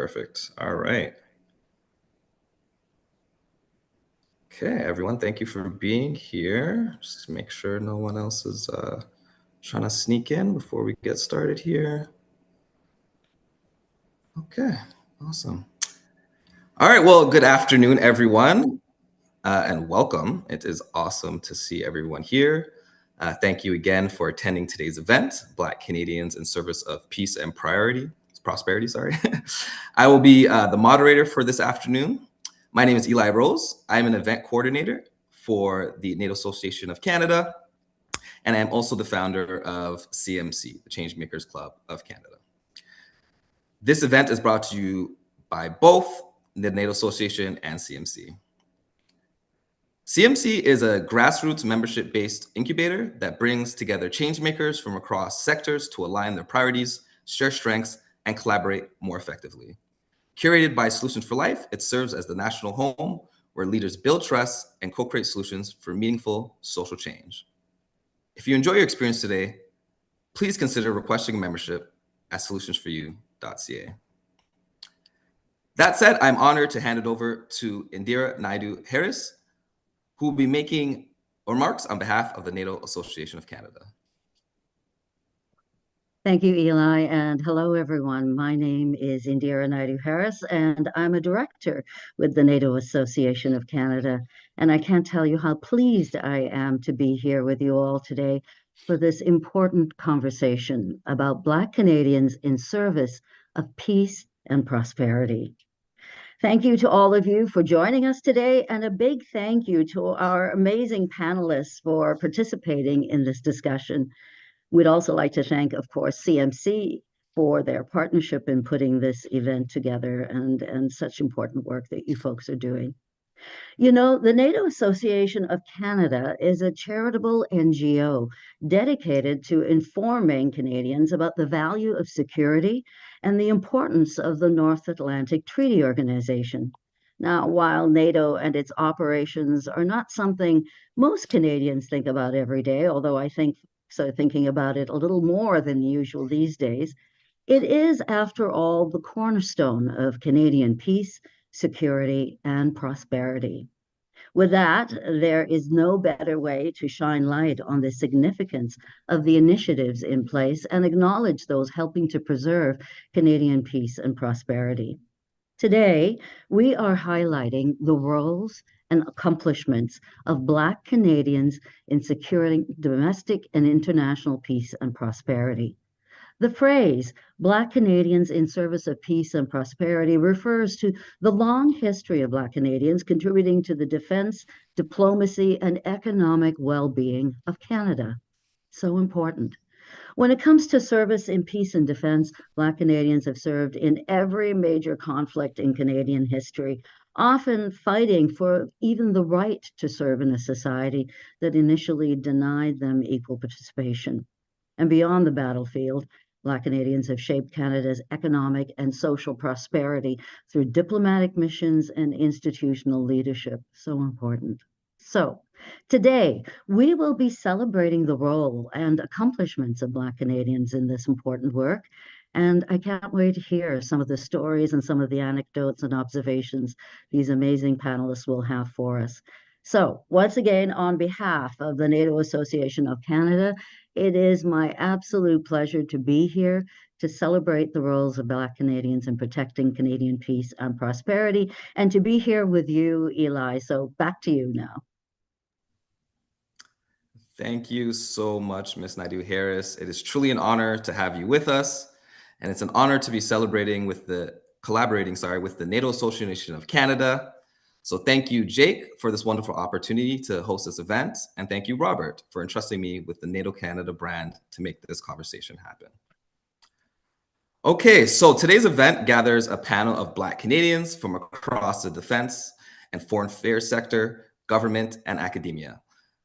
Perfect. All right. Okay, everyone, thank you for being here. Just make sure no one else is trying to sneak in before we get started here. Okay, awesome. All right, well, good afternoon, everyone, and welcome. It is awesome to see everyone here. Thank you again for attending today's event, Black Canadians in Service of Peace and Prosperity, sorry. I will be the moderator for this afternoon. My name is Eli Rose. I'm an event coordinator for the NATO Association of Canada, and I'm also the founder of CMC, the Changemakers Club of Canada. This event is brought to you by both the NATO Association and CMC. CMC is a grassroots membership-based incubator that brings together changemakers from across sectors to align their priorities, share strengths, and collaborate more effectively. Curated by Solutions for Life, it serves as the national home where leaders build trust and co-create solutions for meaningful social change. If you enjoy your experience today, please consider requesting a membership at solutionsforyou.ca. That said, I'm honored to hand it over to Indira Naidu-Harris, who will be making remarks on behalf of the NATO Association of Canada. Thank you, Eli, and hello, everyone. My name is Indira Naidu-Harris, and I'm a director with the NATO Association of Canada. And I can't tell you how pleased I am to be here with you all today for this important conversation about Black Canadians in service of peace and prosperity. Thank you to all of you for joining us today, and a big thank you to our amazing panelists for participating in this discussion. We'd also like to thank, of course, CMC for their partnership in putting this event together and such important work that you folks are doing. You know, the NATO Association of Canada is a charitable NGO dedicated to informing Canadians about the value of security and the importance of the North Atlantic Treaty Organization. Now, while NATO and its operations are not something most Canadians think about every day, although I think thinking about it a little more than usual these days, it is, after all, the cornerstone of Canadian peace, security, and prosperity. With that, there is no better way to shine light on the significance of the initiatives in place and acknowledge those helping to preserve Canadian peace and prosperity. Today, we are highlighting the roles and accomplishments of Black Canadians in securing domestic and international peace and prosperity. The phrase Black Canadians in service of peace and prosperity refers to the long history of Black Canadians contributing to the defense, diplomacy, and economic well-being of Canada. So important. When it comes to service in peace and defense, Black Canadians have served in every major conflict in Canadian history, often fighting for even the right to serve in a society that initially denied them equal participation. And beyond the battlefield, Black Canadians have shaped Canada's economic and social prosperity through diplomatic missions and institutional leadership. So important. So, today, we will be celebrating the role and accomplishments of Black Canadians in this important work, and I can't wait to hear some of the stories and some of the anecdotes and observations these amazing panelists will have for us. So, once again, on behalf of the NATO Association of Canada, it is my absolute pleasure to be here to celebrate the roles of Black Canadians in protecting Canadian peace and prosperity, and to be here with you, Eli. So, back to you now. Thank you so much, Ms. Naidu-Harris. It is truly an honor to have you with us, and it's an honor to be collaborating with the NATO Association of Canada. So thank you, Jake, for this wonderful opportunity to host this event, and thank you, Robert, for entrusting me with the NATO Canada brand to make this conversation happen. Okay, so today's event gathers a panel of Black Canadians from across the defense and foreign affairs sector, government, and academia,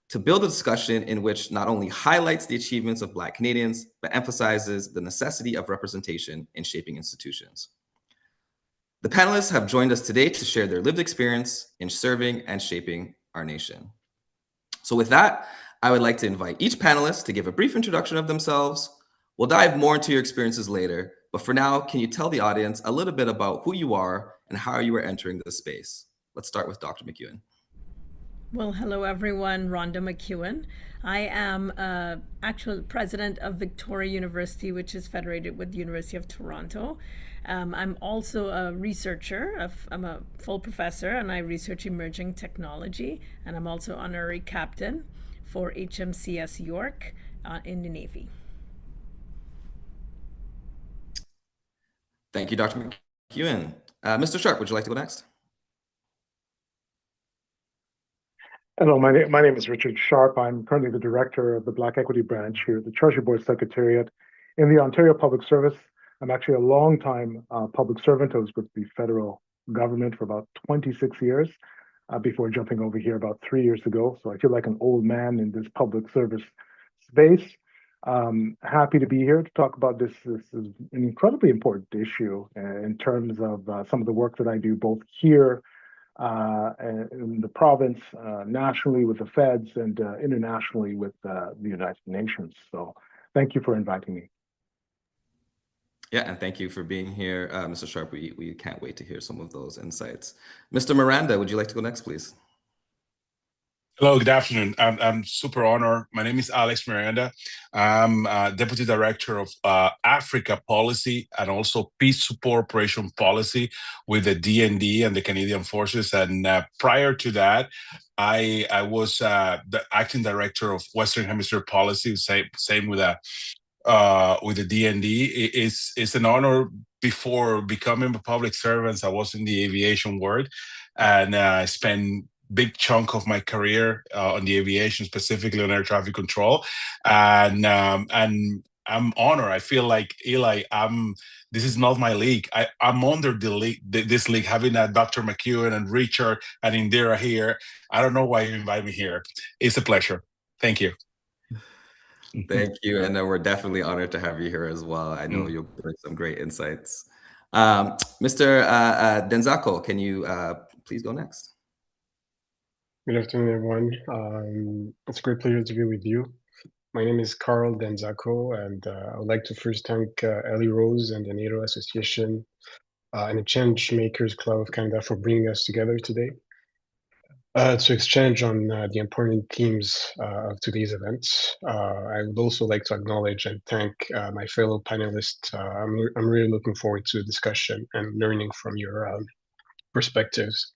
to build a discussion in which not only highlights the achievements of Black Canadians, but emphasizes the necessity of representation in shaping institutions. The panelists have joined us today to share their lived experience in serving and shaping our nation. So with that, I would like to invite each panelist to give a brief introduction of themselves. We'll dive more into your experiences later, But for now, can you tell the audience a little bit about who you are and how you were entering this space? Let's start with Dr. McEwen. Well, hello everyone, Rhonda McEwen. I am actual president of Victoria University, which is federated with the University of Toronto. I'm also a researcher. I'm a full professor and I research emerging technology, and I'm also honorary captain for HMCS York in the Navy. Thank you, Dr. McEwen. Mr. Sharp, would you like to go next? Hello, my name is Richard Sharp. I'm currently the director of the Black Equity Branch here at the Treasury Board Secretariat in the Ontario Public Service. I'm actually a long-time public servant. I was with the federal government for about 26 years before jumping over here about 3 years ago. So I feel like an old man in this public service space. Happy to be here to talk about this. This is an incredibly important issue in terms of some of the work that I do both here in the province, nationally with the feds, and internationally with the United Nations. So thank you for inviting me. Yeah, and thank you for being here, Mr. Sharp. We can't wait to hear some of those insights. Mr. Miranda, would you like to go next, please? Hello, good afternoon. I'm super honored. My name is Alex Miranda. I'm Deputy Director of Africa Policy and also Peace Support Operation Policy with the DND and the Canadian Forces. And prior to that, I was the Acting Director of Western Hemisphere Policy, same with the DND. It's an honor. Before becoming a public servant, I was in the aviation world, and I spent big chunk of my career on the aviation, specifically on air traffic control, and I'm honored. I feel like Eli, this is not my league. I'm under the league, this league, having Dr. McEwen and Richard and Indira here. I don't know why you invite me here. It's a pleasure. Thank you. Thank you, and we're definitely honored to have you here as well. I know you'll bring some great insights. Mr. Denzako, can you please go next? Good afternoon, everyone. It's a great pleasure to be with you. My name is Carl Denzako, and I would like to first thank Ellie Rose and the NATO Association and the Change Makers Club of Canada for bringing us together today to exchange on the important themes of today's event. I would also like to acknowledge and thank my fellow panelists. I'm really looking forward to the discussion and learning from your perspectives.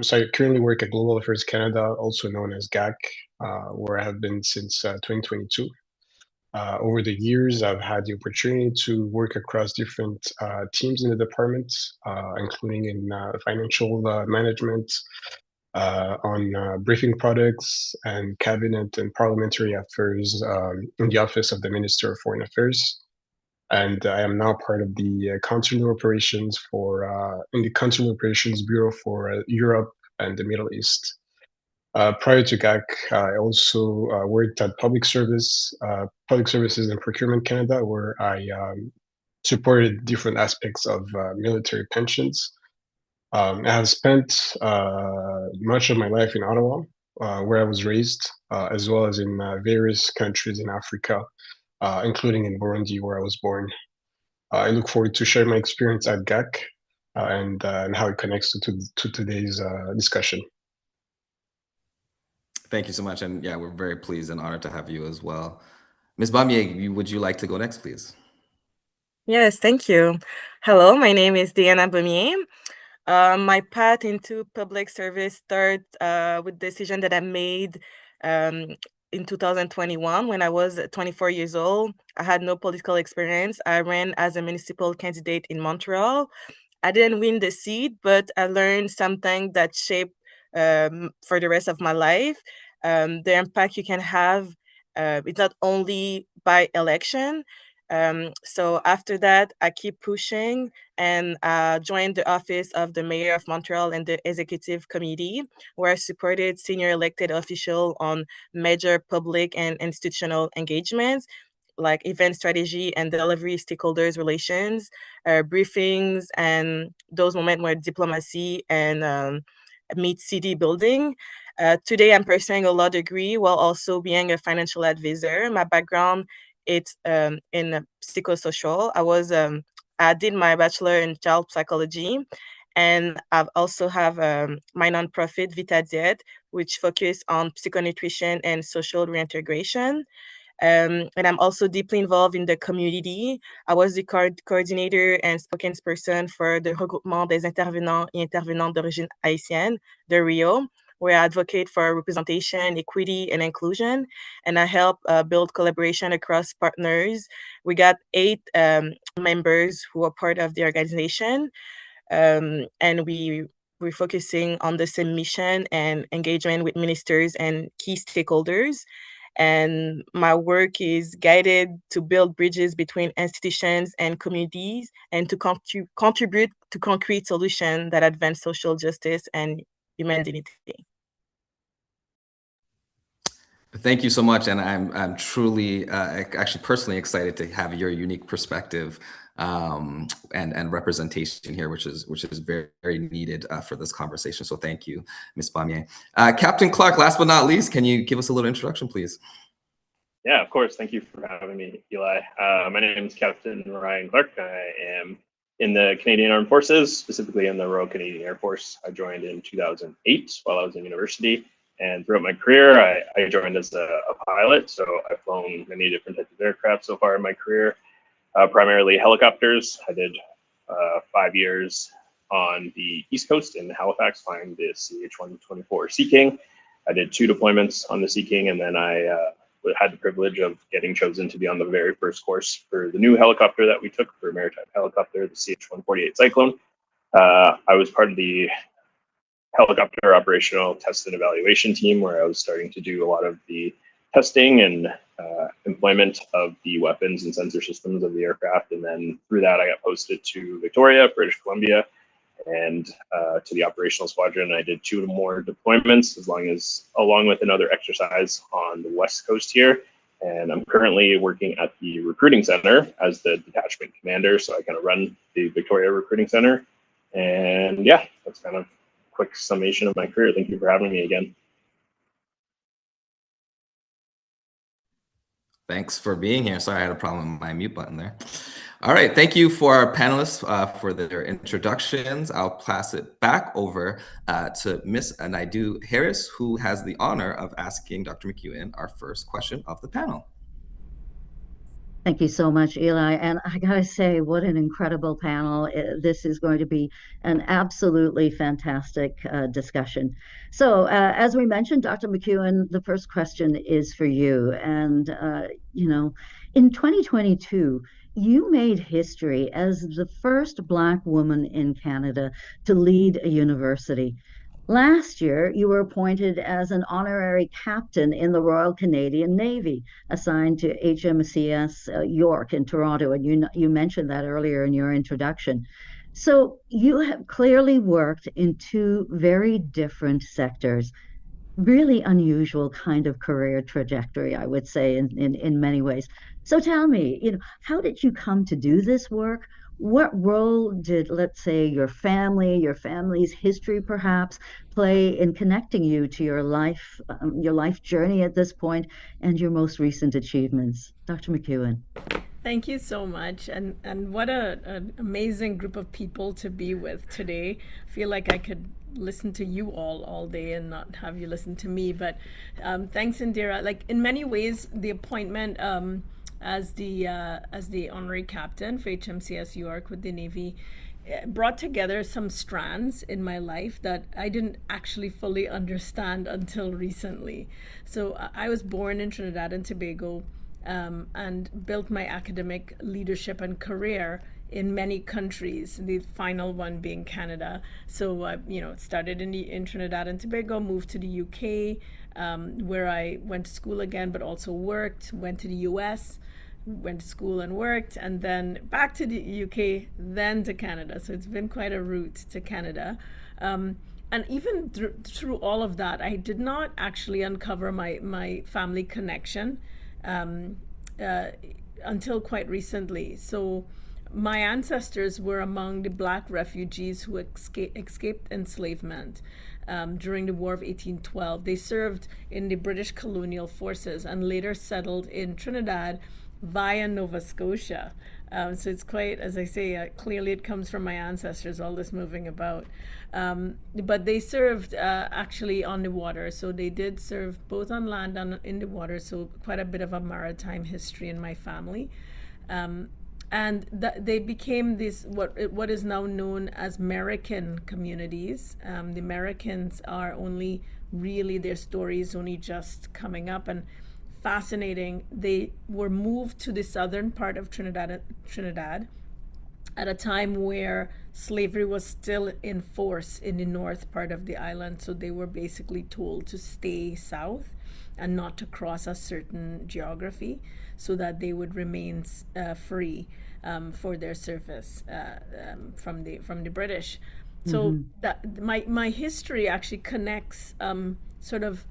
So I currently work at Global Affairs Canada, also known as GAC, where I have been since 2022. Over the years, I've had the opportunity to work across different teams in the department, including in financial management, on briefing products and cabinet and parliamentary affairs in the Office of the Minister of Foreign Affairs. And I am now part of the Consular Operations in the Consular Operations Bureau for Europe and the Middle East. Prior to GAC, I also worked at Public Services and Procurement Canada, where I supported different aspects of military pensions. I have spent much of my life in Ottawa, where I was raised, as well as in various countries in Africa, including in Burundi, where I was born. I look forward to sharing my experience at GAC and how it connects to today's discussion. Thank you so much. And yeah, we're very pleased and honored to have you as well. Ms. Bamier, would you like to go next, please? Yes, thank you. Hello, my name is Diana Bamier. My path into public service started with the decision that I made in 2021 when I was 24 years old. I had no political experience. I ran as a municipal candidate in Montreal. I didn't win the seat, but I learned something that shaped for the rest of my life. The impact you can have, it's not only by election. So after that, I keep pushing and joined the office of the mayor of Montreal and the executive committee, where I supported senior elected officials on major public and institutional engagements, like event strategy and delivery stakeholders relations, briefings, and those moments where diplomacy and meet city building. Today, I'm pursuing a law degree while also being a financial advisor. My background It's in psychosocial. I did my bachelor in child psychology, and I've also have my nonprofit Vita Diet, which focus on psychonutrition and social reintegration. And I'm also deeply involved in the community. I was the coordinator and spokesperson for the Regroupement des intervenants et intervenantes d'origine haïtienne, the RIO, where I advocate for representation, equity, and inclusion. And I help build collaboration across partners. We got 8 members who are part of the organization. And we're focusing on the same mission and engagement with ministers and key stakeholders. And my work is guided to build bridges between institutions and communities and to contribute to concrete solutions that advance social justice and human dignity. Thank you so much, and I'm truly, actually personally excited to have your unique perspective and representation here, which is very, very needed for this conversation. So thank you, Ms. Bamier. Captain Clark, last but not least, can you give us a little introduction, please? Yeah, of course. Thank you for having me, Eli. My name is Captain Ryan Clark. I am in the Canadian Armed Forces, specifically in the Royal Canadian Air Force. I joined in 2008 while I was in university. And throughout my career, I joined as a pilot. So I've flown many different types of aircraft so far in my career, primarily helicopters. I did 5 years on the East Coast in Halifax, flying the CH-124 Sea King. I did 2 deployments on the Sea King, and then I had the privilege of getting chosen to be on the very first course for the new helicopter that we took for maritime helicopter, the CH-148 Cyclone. I was part of the helicopter operational test and evaluation team, where I was starting to do a lot of the testing and employment of the weapons and sensor systems of the aircraft. And then through that, I got posted to Victoria, British Columbia, and to the operational squadron. I did 2 more deployments, along with another exercise on the West Coast here. And I'm currently working at the recruiting center as the detachment commander. So I kind of run the Victoria Recruiting Center. And yeah, that's kind of quick summation of my career. Thank you for having me again. Thanks for being here. Sorry, I had a problem with my mute button there. All right, thank you for our panelists for their introductions. I'll pass it back over to Ms. Naidu Harris, who has the honor of asking Dr. McEwen our first question of the panel. Thank you so much, Eli. And I gotta say, what an incredible panel. This is going to be an absolutely fantastic discussion. So as we mentioned, Dr. McEwen, the first question is for you. And, you know, in 2022, you made history as the first Black woman in Canada to lead a university. Last year, you were appointed as an honorary captain in the Royal Canadian Navy, assigned to HMCS York in Toronto, and you mentioned that earlier in your introduction. So you have clearly worked in 2 very different sectors. Really unusual kind of career trajectory, I would say, in many ways. So tell me, you know, how did you come to do this work? What role did, let's say, your family's history perhaps play in connecting you to your life journey at this point and your most recent achievements? Dr. McEwen. Thank you so much, and what an amazing group of people to be with today. I feel like I could listen to you all day and not have you listen to me. But thanks, Indira. Like in many ways, the appointment as the honorary captain for HMCS York with the Navy brought together some strands in my life that I didn't actually fully understand until recently. So I was born in Trinidad and Tobago. And built my academic leadership and career in many countries, the final one being Canada. So, you know, started in Trinidad and Tobago, moved to the UK, where I went to school again, but also worked, went to the US, went to school and worked, and then back to the UK, then to Canada. So it's been quite a route to Canada. And even through all of that, I did not actually uncover my family connection until quite recently. So my ancestors were among the Black refugees who escaped enslavement during the War of 1812. They served in the British colonial forces and later settled in Trinidad via Nova Scotia. So it's quite, as I say, clearly it comes from my ancestors, all this moving about. But they served actually on the water. So they did serve both on land and in the water. So quite a bit of a maritime history in my family. And they became what is now known as American communities. The Americans are only really, their story is only just coming up. And fascinating, they were moved to the southern part of Trinidad at a time where slavery was still in force in the north part of the island. So they were basically told to stay south and not to cross a certain geography so that they would remain free for their service from the British. So that my history actually connects sort of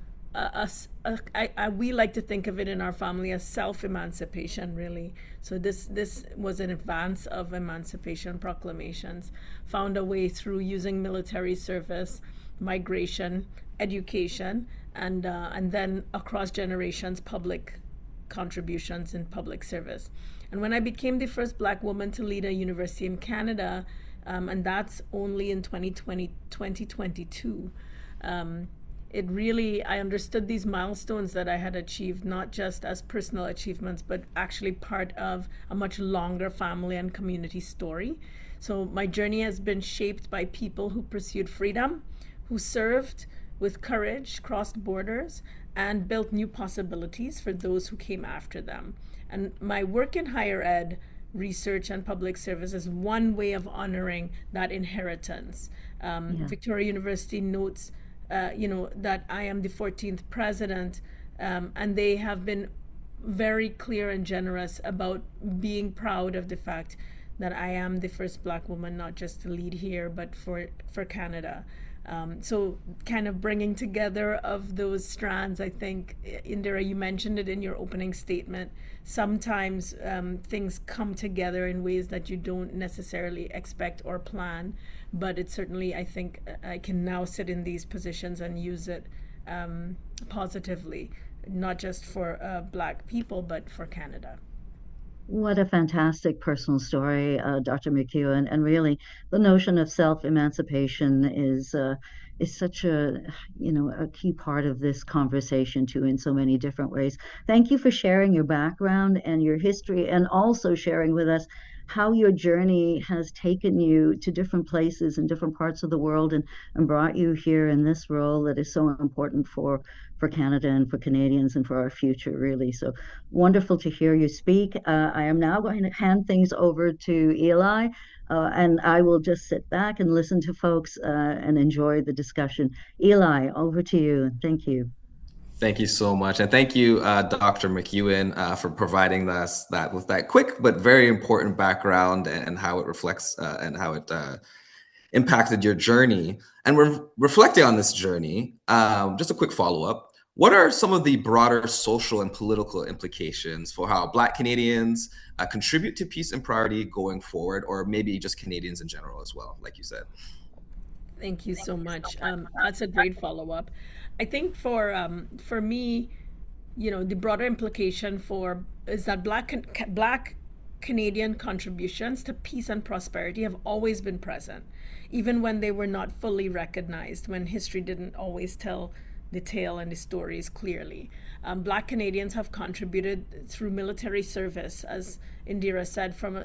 we like to think of it in our family as self-emancipation, really. So this was an advance of emancipation proclamations, found a way through using military service, migration, education, and then across generations, public contributions in public service. And when I became the first Black woman to lead a university in Canada, and that's only in 2022, it really, I understood these milestones that I had achieved, not just as personal achievements, but actually part of a much longer family and community story. So my journey has been shaped by people who pursued freedom, who served with courage, crossed borders, and built new possibilities for those who came after them. And my work in higher ed, research, and public service is one way of honoring that inheritance. Victoria University notes that I am the 14th president, and they have been very clear and generous about being proud of the fact that I am the first Black woman, not just to lead here, but for Canada. So kind of bringing together of those strands, I think, Indira, you mentioned it in your opening statement. Sometimes things come together in ways that you don't necessarily expect or plan, but it certainly, I think, I can now sit in these positions and use it positively, not just for Black people, but for Canada. What a fantastic personal story, Dr. McEwen. And really, the notion of self-emancipation is such a key part of this conversation too, in so many different ways. Thank you for sharing your background and your history, and also sharing with us how your journey has taken you to different places in different parts of the world and brought you here in this role that is so important for Canada and for Canadians and for our future, really. So wonderful to hear you speak. I am now going to hand things over to Eli, and I will just sit back and listen to folks and enjoy the discussion. Eli, over to you. Thank you. Thank you so much. And thank you, Dr. McEwen, for providing us with that quick but very important background and how it reflects and how it impacted your journey. And we're reflecting on this journey. Just a quick follow-up. What are some of the broader social and political implications for how Black Canadians contribute to peace and priority going forward, or maybe just Canadians in general as well, like you said? Thank you so much. That's a great follow-up. I think for me, the broader implication is that Black Canadian contributions to peace and prosperity have always been present, even when they were not fully recognized, when history didn't always tell the tale and the stories clearly. Black Canadians have contributed through military service, as Indira said, from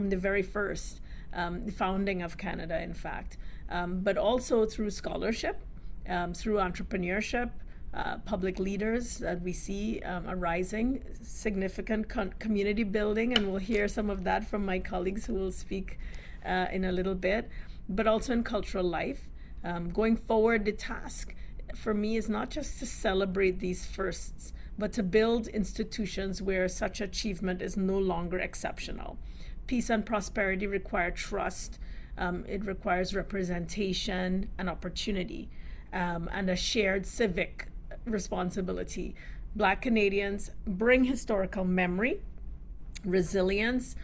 the very first, the founding of Canada, in fact, but also through scholarship, through entrepreneurship, public leaders that we see arising, significant community building, and we'll hear some of that from my colleagues who will speak in a little bit, but also in cultural life. Going forward, the task for me is not just to celebrate these firsts, but to build institutions where such achievement is no longer exceptional. Peace and prosperity require trust. It requires representation and opportunity, and a shared civic responsibility. Black Canadians bring historical memory, resilience,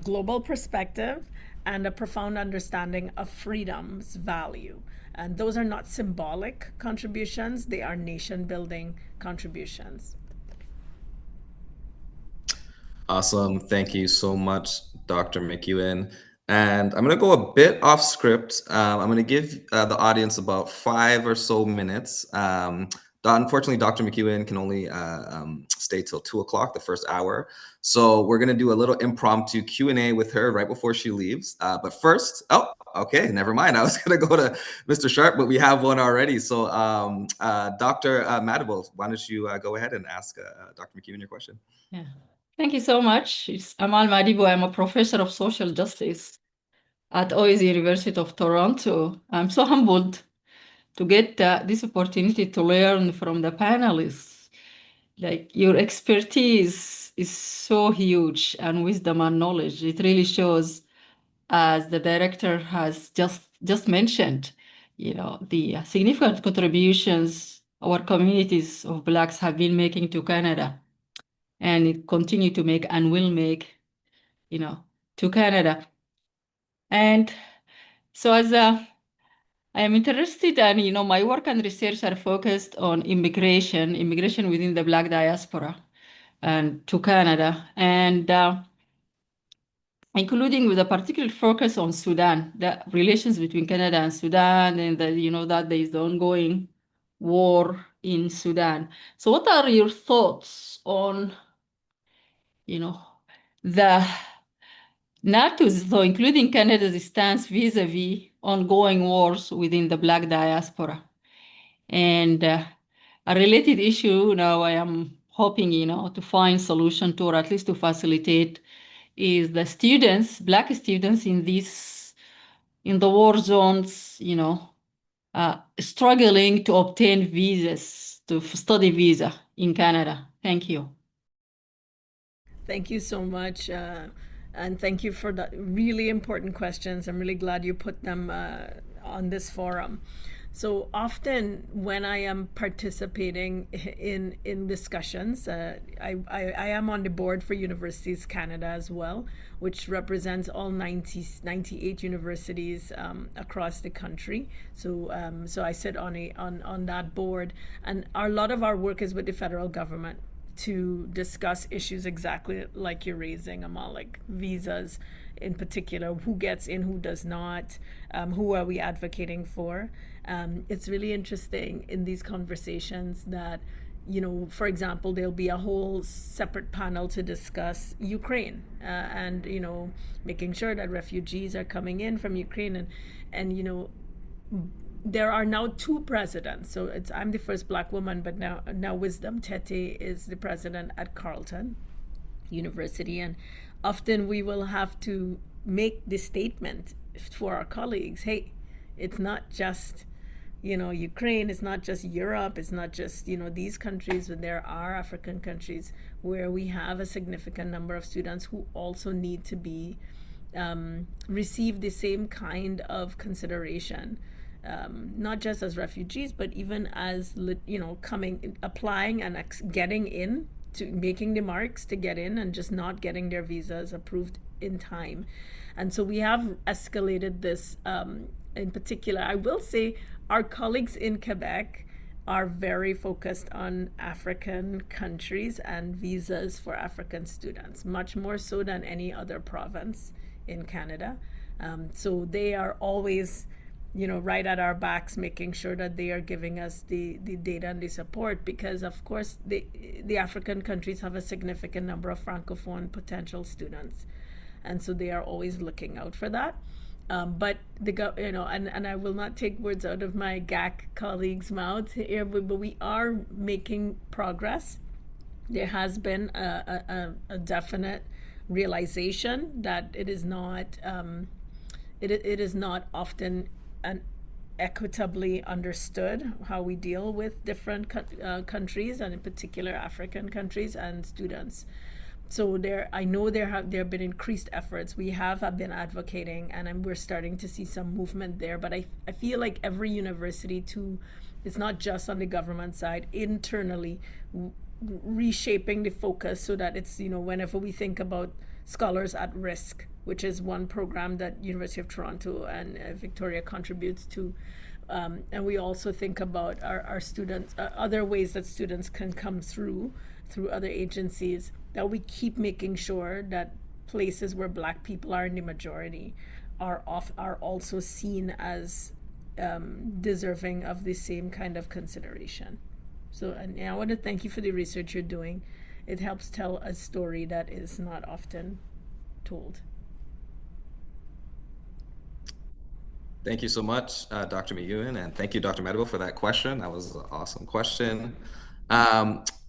global perspective, and a profound understanding of freedom's value. And those are not symbolic contributions, they are nation-building contributions. Awesome. Thank you so much, Dr. McEwen. And I'm going to go a bit off script. I'm going to give the audience about 5 or so minutes. Unfortunately, Dr. McEwen can only stay till 2 o'clock, the first hour. So we're going to do a little impromptu Q&A with her right before she leaves. But first, okay, never mind. I was going to go to Mr. Sharp, but we have one already. So Dr. Madable, why don't you go ahead and ask Dr. McEwen your question? Yeah. Thank you so much. It's Amal Madibo. I'm a professor of social justice at OIS University of Toronto. I'm so humbled to get this opportunity to learn from the panelists. Like, your expertise is so huge, and wisdom and knowledge. It really shows, as the director has just mentioned, the significant contributions our communities of Blacks have been making to Canada, and it continue to make and will make, to Canada. And so as I am interested, and my work and research are focused on immigration within the Black diaspora and to Canada, and including with a particular focus on Sudan, the relations between Canada and Sudan, and that there is the ongoing war in Sudan. So what are your thoughts on the NATO's, so including Canada's stance vis-a-vis ongoing wars within the Black diaspora? And a related issue now I am hoping, to find solution to, or at least to facilitate, is the students, Black students in the war zones, struggling to obtain visas, to study visa in Canada. Thank you. Thank you so much. And thank you for the really important questions. I'm really glad you put them on this forum. So often when I am participating in discussions, I am on the board for Universities Canada as well, which represents all 98 universities across the country. So I sit on that board, and a lot of our work is with the federal government to discuss issues exactly like you're raising, Amal, like visas in particular, who gets in, who does not, who are we advocating for. It's really interesting in these conversations that, for example, there'll be a whole separate panel to discuss Ukraine and, making sure that refugees are coming in from Ukraine. And there are now 2 presidents. So I'm the first Black woman, but now Wisdom Tete is the president at Carleton University. And often we will have to make this statement for our colleagues. Hey, it's not just, Ukraine, it's not just Europe, it's not just, these countries, but there are African countries where we have a significant number of students who also need to be receive the same kind of consideration. Not just as refugees, but even as, applying and getting in, to making the marks to get in, and just not getting their visas approved in time. And so we have escalated this in particular. I will say our colleagues in Quebec are very focused on African countries and visas for African students, much more so than any other province in Canada. So they are always right at our backs, making sure that they are giving us the data and the support, because of course the African countries have a significant number of Francophone potential students, and so they are always looking out for that. But and I will not take words out of my GAC colleagues' mouths here, but we are making progress. There has been a definite realization that it is not it is not often and equitably understood how we deal with different countries, and in particular African countries and students. So I know there have been increased efforts. We have been advocating, and we're starting to see some movement there. But I feel like every university too, it's not just on the government side, internally reshaping the focus so that it's, whenever we think about Scholars at Risk, which is one program that University of Toronto and Victoria contributes to. And we also think about our students, other ways that students can come through other agencies. that we keep making sure that places where Black people are in the majority are also seen as deserving of the same kind of consideration. So, and I want to thank you for the research you're doing. It helps tell a story that is not often told. Thank you so much, Dr. McEwen, and thank you, Dr. Madibo, for that question. That was an awesome question.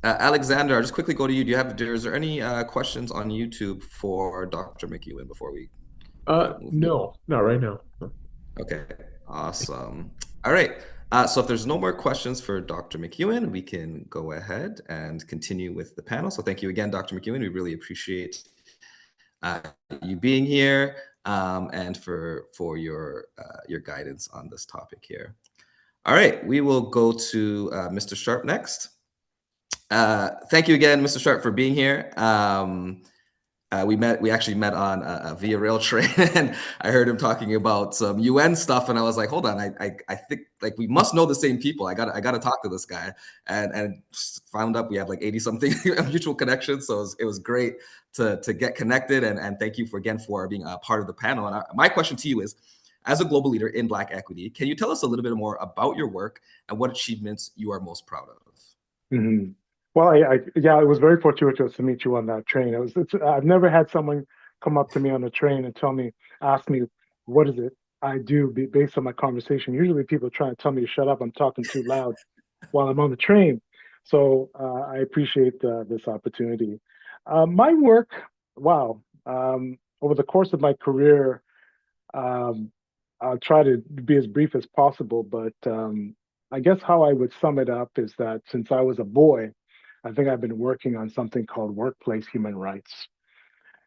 Alexander, I'll just quickly go to you. Is there any questions on YouTube for Dr. McEwen before we no, not right now. No. Okay, awesome. All right, so if there's no more questions for Dr. McEwen, we can go ahead and continue with the panel. So thank you again, Dr. McEwen. We really appreciate you being here and for your guidance on this topic here. All right, we will go to Mr. Sharp next. Thank you again, Mr. Sharp, for being here. We actually met on a Via Rail train, and I heard him talking about some UN stuff, and I was like, hold on, I think like we must know the same people. I gotta talk to this guy, and found out we have like 80 something mutual connections. So it was great to get connected, and thank you for being a part of the panel. And my question to you is, as a global leader in Black equity, can you tell us a little bit more about your work and what achievements you are most proud of? Mm-hmm. Well, yeah, it was very fortuitous to meet you on that train. I've never had someone come up to me on the train and ask me, what is it I do based on my conversation. Usually people try to tell me to shut up, I'm talking too loud while I'm on the train. So I appreciate this opportunity. My work, wow, over the course of my career, I'll try to be as brief as possible, but I guess how I would sum it up is that since I was a boy, I think I've been working on something called workplace human rights.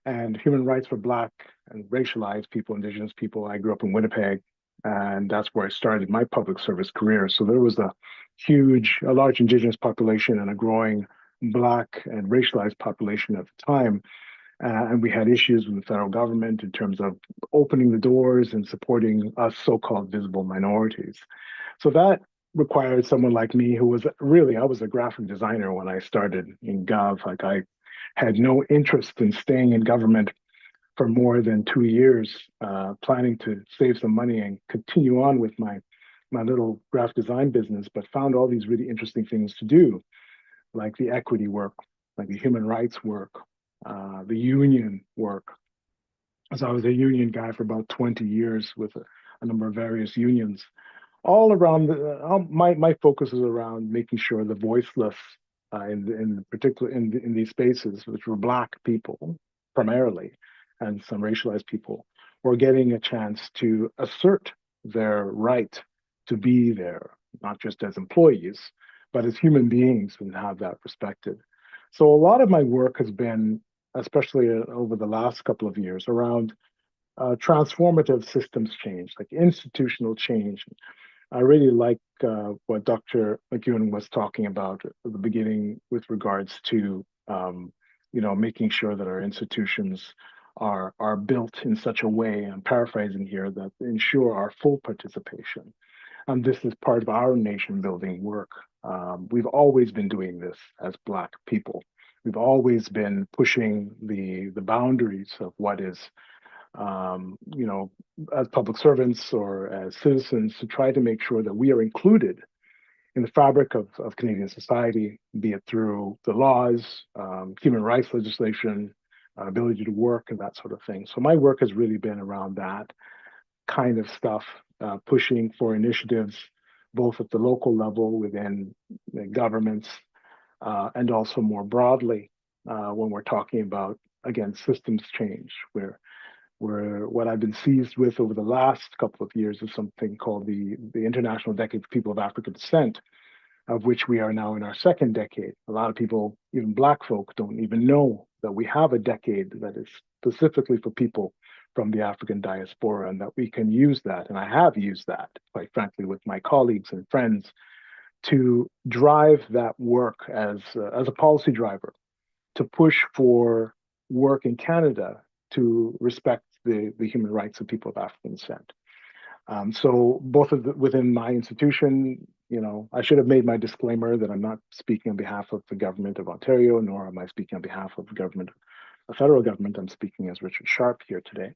And human rights for Black and racialized people, Indigenous people. I grew up in Winnipeg, and that's where I started my public service career. So there was a large Indigenous population and a growing Black and racialized population at the time. And we had issues with the federal government in terms of opening the doors and supporting us so-called visible minorities. So that required someone like me who was I was a graphic designer when I started in Gov. Like I had no interest in staying in government for more than 2 years, planning to save some money and continue on with my little graphic design business, but found all these really interesting things to do, like the equity work, like the human rights work, the union work. So I was a union guy for about 20 years with a number of various unions. All around, my focus is around making sure the voiceless, in particular in these spaces, which were Black people primarily, and some racialized people, were getting a chance to assert their right to be there, not just as employees, but as human beings and have that respected. So a lot of my work has been, especially over the last couple of years, around transformative systems change, like institutional change. I really like what Dr. McEwen was talking about at the beginning with regards to, making sure that our institutions are built in such a way, I'm paraphrasing here, that ensure our full participation. And this is part of our nation building work. We've always been doing this as Black people. We've always been pushing the boundaries of what is as public servants or as citizens, to try to make sure that we are included in the fabric of Canadian society, be it through the laws, human rights legislation, ability to work, and that sort of thing. So my work has really been around that kind of stuff, pushing for initiatives, both at the local level within governments, and also more broadly when we're talking about, again, systems change, where what I've been seized with over the last couple of years is something called the International Decade for People of African Descent, of which we are now in our second decade. A lot of people, even Black folk, don't even know that we have a decade that is specifically for people from the African diaspora, and that we can use that, and I have used that, quite frankly, with my colleagues and friends to drive that work as a policy driver, to push for work in Canada to respect the human rights of people of African descent. So both within my institution, I should have made my disclaimer that I'm not speaking on behalf of the government of Ontario, nor am I speaking on behalf of the federal government. I'm speaking as Richard Sharp here today.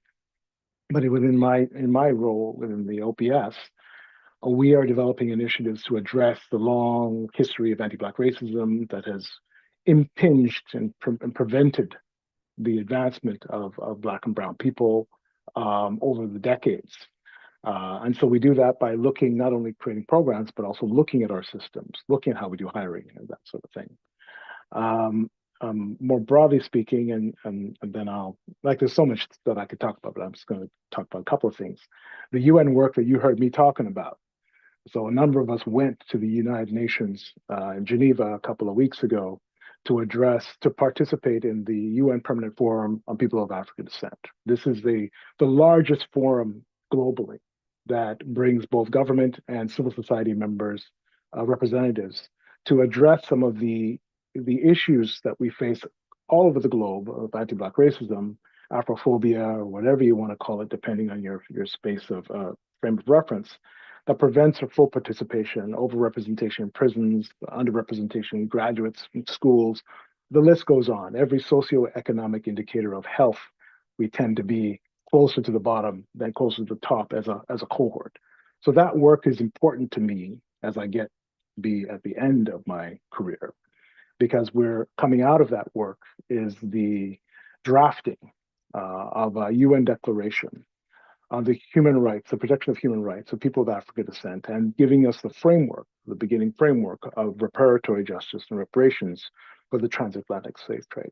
But in my role within the OPS, we are developing initiatives to address the long history of anti-Black racism that has impinged and prevented the advancement of Black and Brown people over the decades. And so we do that by looking, not only creating programs, but also looking at our systems, looking at how we do hiring and that sort of thing. More broadly speaking, and then there's so much that I could talk about, but I'm just going to talk about a couple of things. The UN work that you heard me talking about. So a number of us went to the United Nations in Geneva a couple of weeks ago to participate in the UN Permanent Forum on People of African Descent. This is the largest forum globally that brings both government and civil society members, representatives, to address some of the issues that we face all over the globe of anti-Black racism, Afrophobia, or whatever you want to call it, depending on your space of frame of reference, that prevents our full participation, overrepresentation in prisons, underrepresentation in graduates in schools. The list goes on. Every socioeconomic indicator of health, we tend to be closer to the bottom than closer to the top as a cohort. So that work is important to me as I be at the end of my career, because we're coming out of that work is the drafting of a UN declaration on the human rights, the protection of human rights of people of African descent, and giving us the beginning framework of reparatory justice and reparations for the transatlantic slave trade.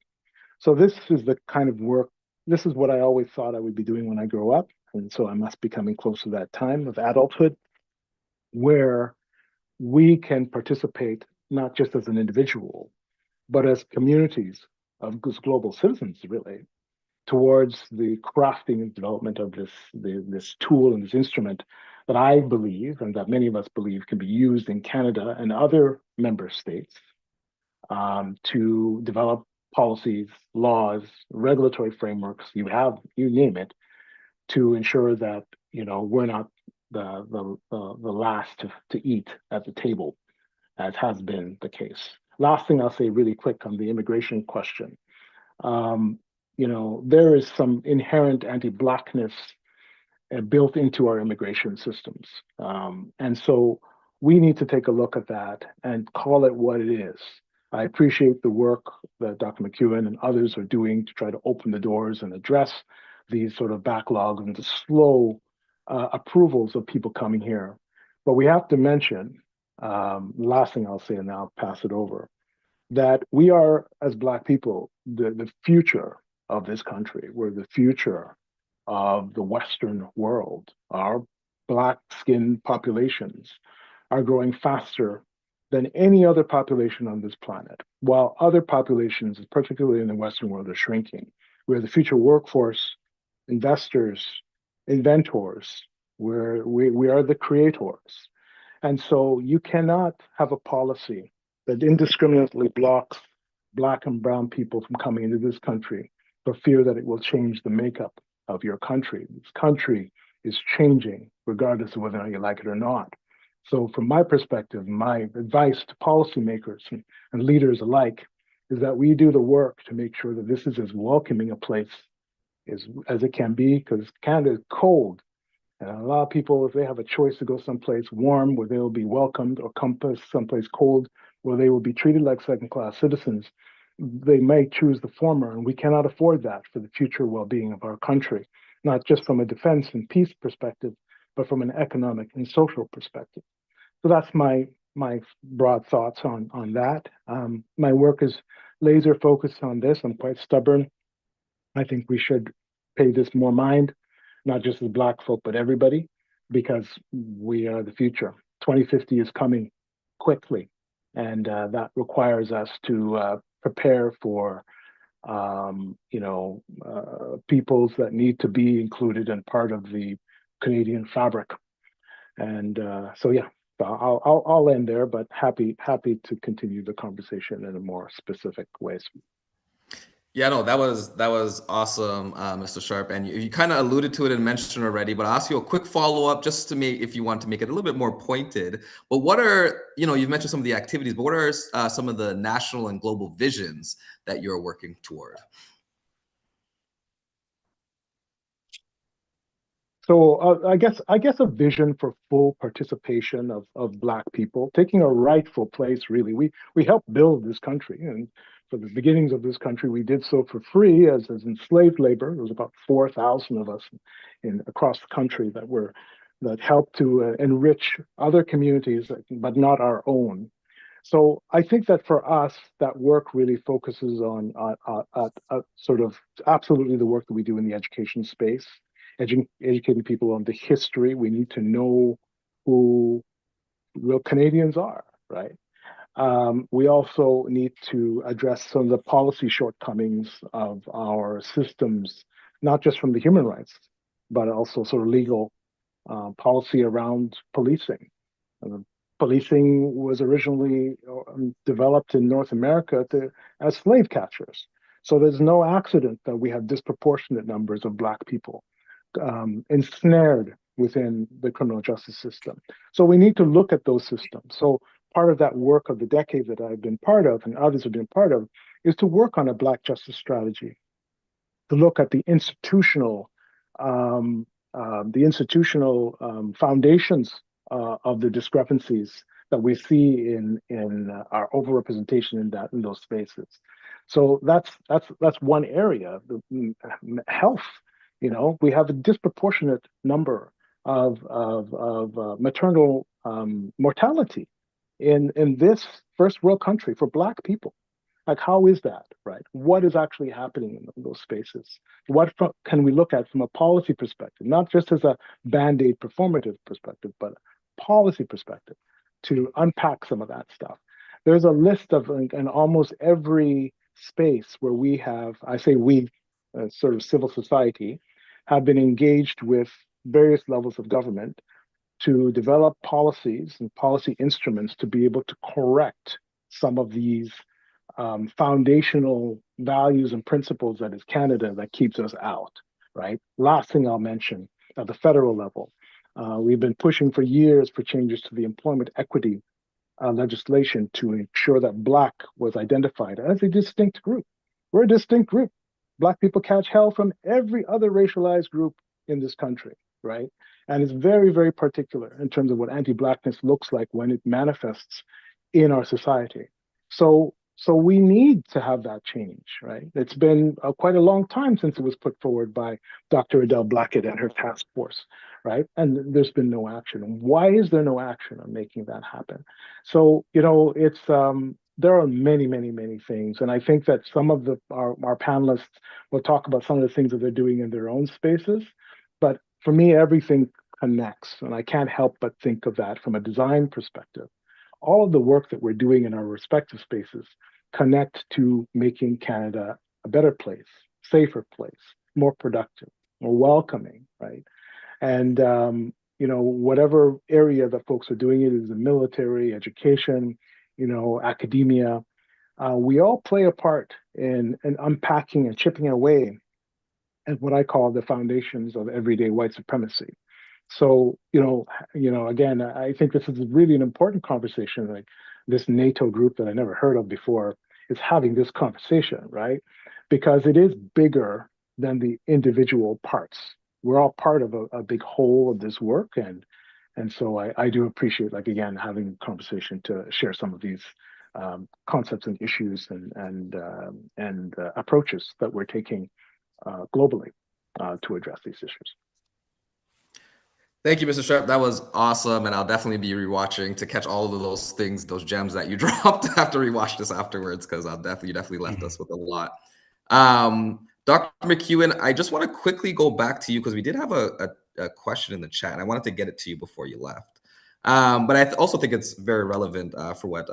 So this is the kind of work, this is what I always thought I would be doing when I grow up. And so I must be coming close to that time of adulthood where we can participate not just as an individual, but as communities of global citizens, really, towards the crafting and development of this tool and this instrument that I believe, and that many of us believe, can be used in Canada and other member states to develop policies, laws, regulatory frameworks, you name it, to ensure that we're not the last to eat at the table, as has been the case. Last thing I'll say really quick on the immigration question. There is some inherent anti-Blackness built into our immigration systems. And so we need to take a look at that and call it what it is. I appreciate the work that Dr. McEwen and others are doing to try to open the doors and address these sort of backlogs and the slow approvals of people coming here. But we have to mention, the last thing I'll say, and I'll pass it over, that we are, as Black people, the future of this country. We're the future of the Western world. Our Black-skinned populations are growing faster than any other population on this planet, while other populations, particularly in the Western world, are shrinking. We're the future workforce, investors, inventors. We are the creators. And so you cannot have a policy that indiscriminately blocks Black and Brown people from coming into this country for fear that it will change the makeup of your country. This country is changing regardless of whether or not you like it or not. So from my perspective, my advice to policymakers and leaders alike is that we do the work to make sure that this is as welcoming a place as it can be, because Canada is cold. And a lot of people, if they have a choice to go someplace warm where they'll be welcomed, or someplace cold where they will be treated like second-class citizens, they may choose the former, and we cannot afford that for the future well-being of our country, not just from a defense and peace perspective, but from an economic and social perspective. So that's my broad thoughts on that. My work is laser focused on this. I'm quite stubborn. I think we should pay this more mind, not just as Black folk, but everybody, because we are the future. 2050 is coming quickly, and that requires us to prepare for peoples that need to be included and part of the Canadian fabric. And so yeah, I'll end there, but happy to continue the conversation in a more specific ways. Yeah, no, that was awesome, Mr. Sharp, and you kind of alluded to it and mentioned already. But I'll ask you a quick follow up, just to make, if you want to make it a little bit more pointed. But what are, you've mentioned some of the activities, but what are some of the national and global visions that you're working toward? So I guess a vision for full participation of Black people, taking a rightful place. Really, we helped build this country, and for the beginnings of this country, we did so for free as enslaved labor. There was about 4,000 of us across the country that helped to enrich other communities, but not our own. So I think that for us, that work really focuses on sort of absolutely the work that we do in the education space, educating people on the history. We need to know who real Canadians are, right? We also need to address some of the policy shortcomings of our systems, not just from the human rights, but also sort of legal policy around policing. Policing was originally developed in North America as slave catchers. So there's no accident that we have disproportionate numbers of Black people ensnared within the criminal justice system. So we need to look at those systems. So part of that work of the decade that I've been part of and others have been part of is to work on a Black justice strategy, to look at the institutional foundations of the discrepancies that we see in our overrepresentation in those spaces. So that's one area. Health, we have a disproportionate number of maternal mortality in this first world country for Black people. Like, how is that, right? What is actually happening in those spaces? What can we look at from a policy perspective, not just as a band-aid performative perspective, but a policy perspective to unpack some of that stuff? There's a list of, in almost every space where we have, I say we, sort of civil society, have been engaged with various levels of government to develop policies and policy instruments to be able to correct some of these foundational values and principles that is Canada that keeps us out, right? Last thing I'll mention, at the federal level, we've been pushing for years for changes to the employment equity legislation to ensure that Black was identified as a distinct group. We're a distinct group. Black people catch hell from every other racialized group in this country, right? And it's very, very particular in terms of what anti-Blackness looks like when it manifests in our society. So we need to have that change, right? It's been quite a long time since it was put forward by Dr. Adele Blackett and her task force, right? And there's been no action. Why is there no action on making that happen? So, it's there are many, many, many things. And I think that some of our panelists will talk about some of the things that they're doing in their own spaces. But for me, everything connects. And I can't help but think of that from a design perspective. All of the work that we're doing in our respective spaces connect to making Canada a better place, safer place, more productive, more welcoming, right? And whatever area that folks are doing it is the military, education, academia. We all play a part in unpacking and chipping away at what I call the foundations of everyday white supremacy. So, again, I think this is really an important conversation. Like this NATO group that I never heard of before is having this conversation, right? Because it is bigger than the individual parts. We're all part of a big whole of this work. And so I do appreciate, like, again, having a conversation to share some of these concepts and issues and approaches that we're taking globally to address these issues. Thank you, Mr. Sharp. That was awesome. And I'll definitely be rewatching to catch all of those things, those gems that you dropped after we watched this afterwards, because you definitely left us with a lot. Dr. McEwen, I just want to quickly go back to you because we did have a question in the chat. And I wanted to get it to you before you left. But I also think it's very relevant for what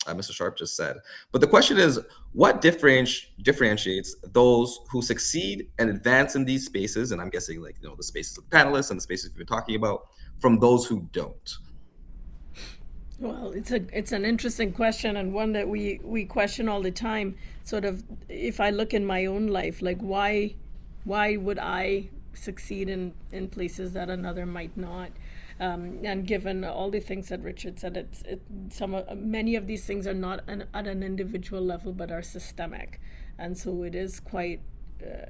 Mr. Sharp just said. But the question is, what differentiates those who succeed and advance in these spaces, and I'm guessing the spaces of the panelists and the spaces we've been talking about, from those who don't? Well, it's an interesting question, and one that we question all the time. Sort of, if I look in my own life, like why would I succeed in places that another might not? And given all the things that Richard said, many of these things are not at an individual level, but are systemic, and so it is quite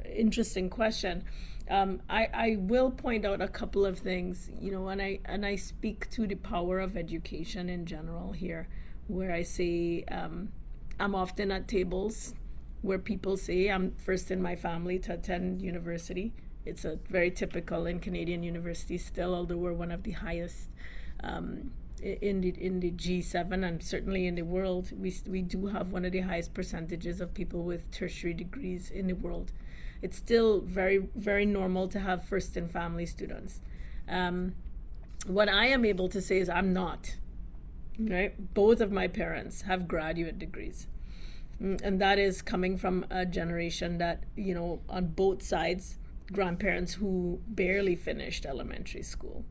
interesting question. I will point out a couple of things, and I speak to the power of education in general here, where I say I'm often at tables where people say I'm first in my family to attend university. It's a very typical in Canadian universities still, although we're one of the highest in the G7 and certainly in the world. We do have one of the highest percentages of people with tertiary degrees in the world. It's still very, very normal to have first in family students. What I am able to say is I'm not, right? Both of my parents have graduate degrees. And that is coming from a generation that, on both sides, grandparents who barely finished elementary school.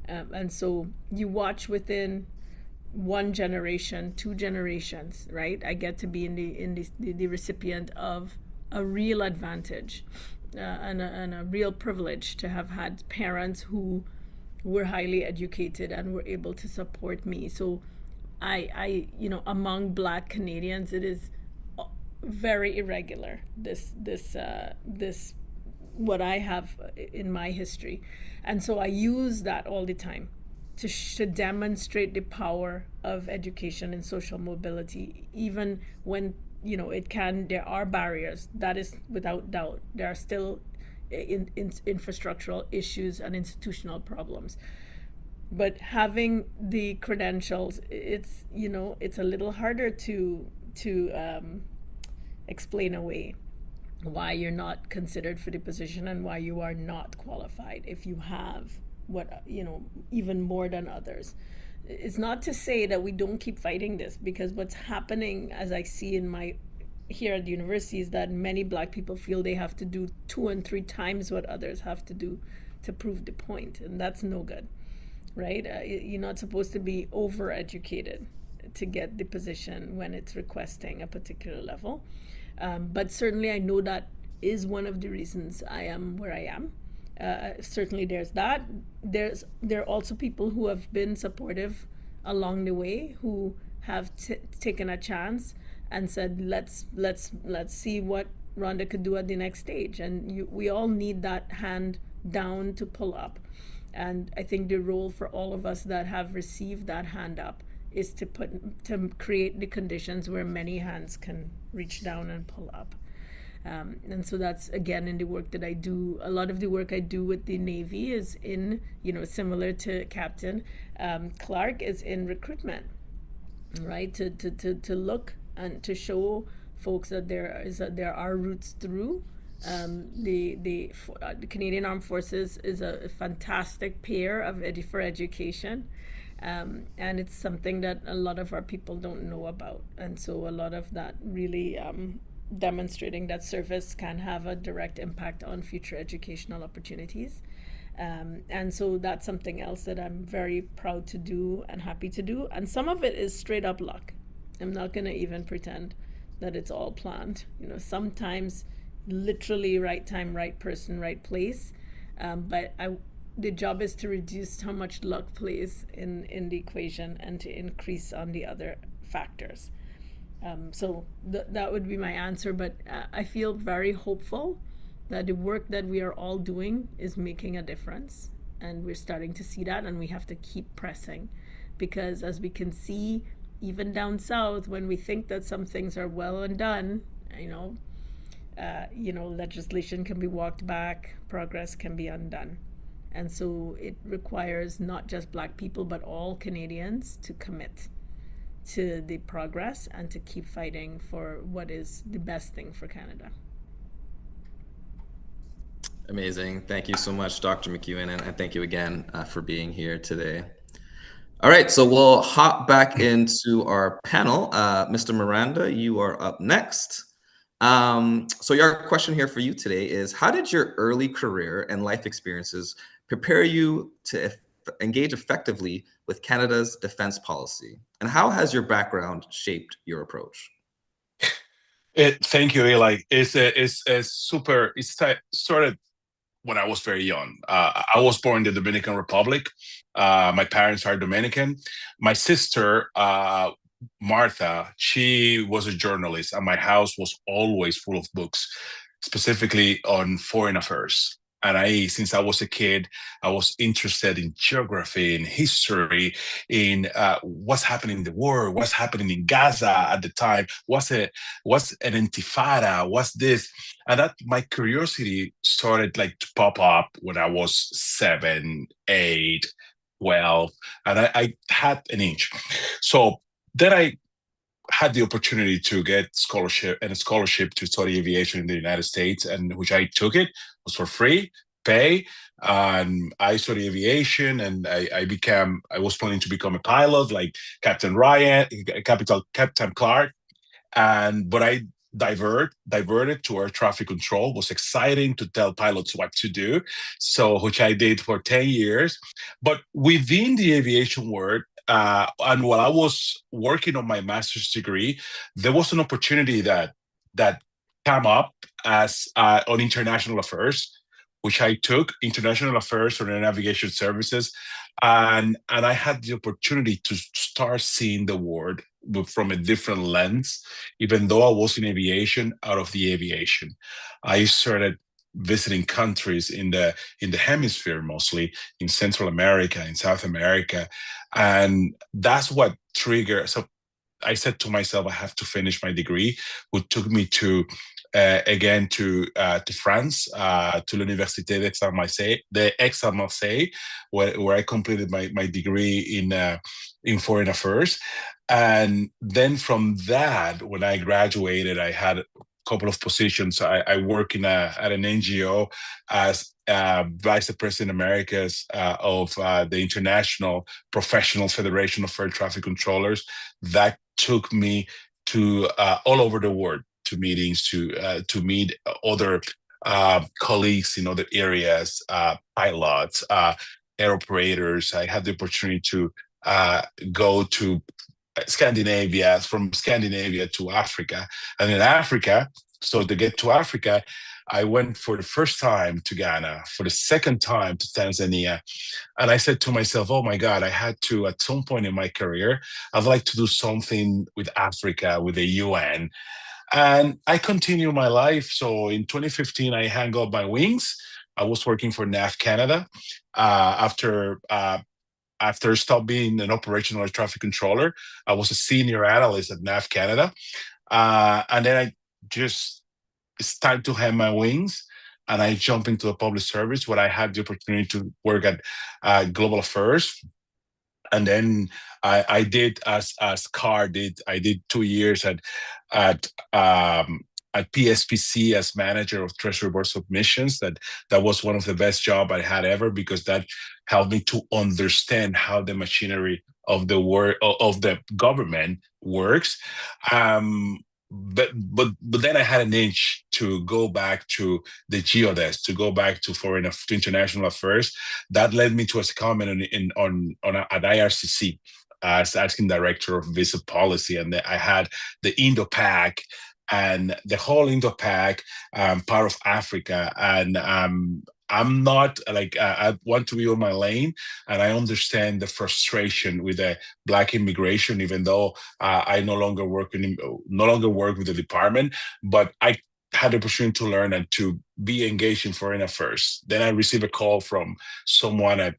And so you watch within one generation, 2 generations, right? I get to be in the recipient of a real advantage and a real privilege to have had parents who were highly educated and were able to support me. So I among Black Canadians, it is very irregular, this what I have in my history. And so I use that all the time to demonstrate the power of education and social mobility, even when there are barriers. That is without doubt. There are still infrastructural issues and institutional problems. But having the credentials, it's a little harder to explain away why you're not considered for the position and why you are not qualified if you have even more than others. It's not to say that we don't keep fighting this, because what's happening, as I see here at the university, is that many Black people feel they have to do 2 and 3 times what others have to do to prove the point, and that's no good, right? You're not supposed to be overeducated to get the position when it's requesting a particular level. But certainly I know that is one of the reasons I am where I am. Certainly there's that. There are also people who have been supportive along the way, who have taken a chance and said, let's see what Rhonda could do at the next stage. And we all need that hand down to pull up. And I think the role for all of us that have received that hand up is to create the conditions where many hands can reach down and pull up. And so that's, again, in the work that I do. A lot of the work I do with the Navy is in, similar to Captain Clark, is in recruitment, right? To look and to show folks that there are routes through. The Canadian Armed Forces is a fantastic pair for education. And it's something that a lot of our people don't know about. And so a lot of that really demonstrating that service can have a direct impact on future educational opportunities. And so that's something else that I'm very proud to do and happy to do. And some of it is straight up luck. I'm not going to even pretend that it's all planned. Sometimes literally right time, right person, right place. But the job is to reduce how much luck plays in the equation and to increase on the other factors. So that would be my answer. But I feel very hopeful that the work that we are all doing is making a difference. And we're starting to see that, and we have to keep pressing. Because as we can see, even down south, when we think that some things are well and done, legislation can be walked back, progress can be undone. And so it requires not just Black people, but all Canadians to commit to the progress and to keep fighting for what is the best thing for Canada. Amazing. Thank you so much, Dr. McEwen, and thank you again for being here today. All right, so we'll hop back into our panel. Mr. Miranda, you are up next. So your question here for you today is, how did your early career and life experiences prepare you to engage effectively with Canada's defense policy? And how has your background shaped your approach? Thank you, Eli. It's super. It started when I was very young. I was born in the Dominican Republic. My parents are Dominican. My sister, Martha, she was a journalist, and my house was always full of books, specifically on foreign affairs. And since I was a kid, I was interested in geography, in history, in what's happening in the world, what's happening in Gaza at the time, what's an intifada, what's this, and that my curiosity started like to pop up when I was 7, 8, 12, and I had an itch. So then I had the opportunity to get scholarship to study aviation in the United States, and which I took. It was for free, pay. And I studied aviation, and I was planning to become a pilot like Captain Ryan, Captain Clark. But I diverted to air traffic control. It was exciting to tell pilots what to do. So, which I did for 10 years. But within the aviation world, and while I was working on my master's degree, there was an opportunity that came up as on international affairs, which I took, international affairs for the navigation services, and I had the opportunity to start seeing the world from a different lens. Even though I was in aviation, out of the aviation, I started visiting countries in the hemisphere, mostly in Central America, in South America, and that's what triggered. So I said to myself, I have to finish my degree, which took me to again to France, to l'Université d'Aix-Marseille, where I completed my degree in foreign affairs. And then from that, when I graduated, I had a couple of positions. I work at an NGO as Vice President Americas of the International Professional Federation of Air Traffic Controllers. That took me to all over the world, to meetings, to meet other colleagues in other areas, pilots, air operators. I had the opportunity to go to Scandinavia, from Scandinavia to Africa. And in Africa, so to get to Africa, I went for the first time to Ghana, for the second time to Tanzania. And I said to myself, oh my God, I had to, at some point in my career, I'd like to do something with Africa, with the UN. And I continue my life. So in 2015, I hung up my wings. I was working for NAF Canada after stopped being an operational air traffic controller. I was a senior analyst at NAF Canada. And then it's time to hang my wings, and I jump into the public service, where I had the opportunity to work at Global Affairs. And then I did, as Carr did, I did 2 years at PSPC as manager of Treasury Board Submissions. That was one of the best jobs I had ever, because that helped me to understand how the machinery of the government works. But then I had an itch to go back to the geodesk, to go back to to international affairs. That led me to a comment at IRCC as acting director of visa policy, and I had the Indo-Pac and the whole Indo-Pac, part of Africa, and I'm not like I want to be on my lane, and I understand the frustration with the Black immigration. Even though I no longer work with the department, but I had the opportunity to learn and to be engaged in foreign affairs. Then I received a call from someone at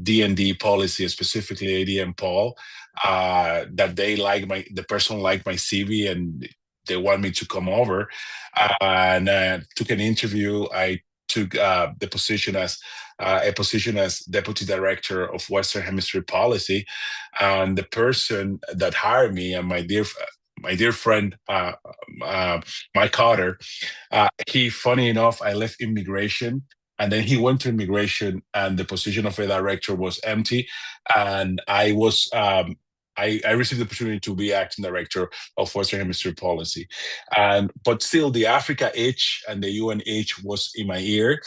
D&D policy, specifically ADM Paul, that the person liked my CV and they want me to come over, and took an interview. I took the position as deputy director of Western Hemisphere policy, and the person that hired me, and my dear friend Mike Carter, funny enough, I left immigration, and then he went to immigration, and the position of a director was empty, and I was. I received the opportunity to be acting director of Western Hemisphere policy, but still the Africa itch and the UN itch was in my ear.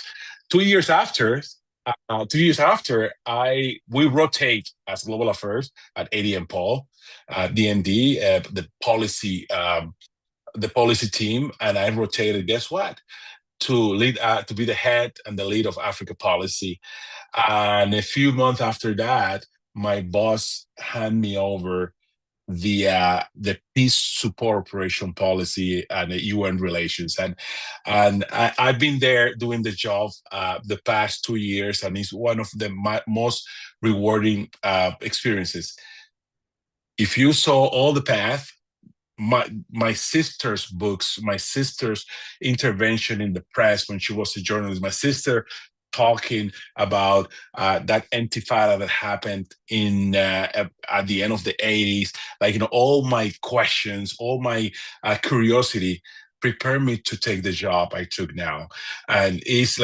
2 years after, 2 years after, we rotate as global affairs at ADM Paul, DND, the policy team, and I rotated. Guess what? To lead, to be the head and the lead of Africa policy. And a few months after that, my boss handed me over the peace support operation policy and the UN relations, and I've been there doing the job the past 2 years, and it's one of the most rewarding experiences. If you saw all the path, my sister's books, my sister's intervention in the press when she was a journalist, my sister talking about that intifada that happened in at the end of the 80s, like, all my questions, all my curiosity prepared me to take the job I took now. And it's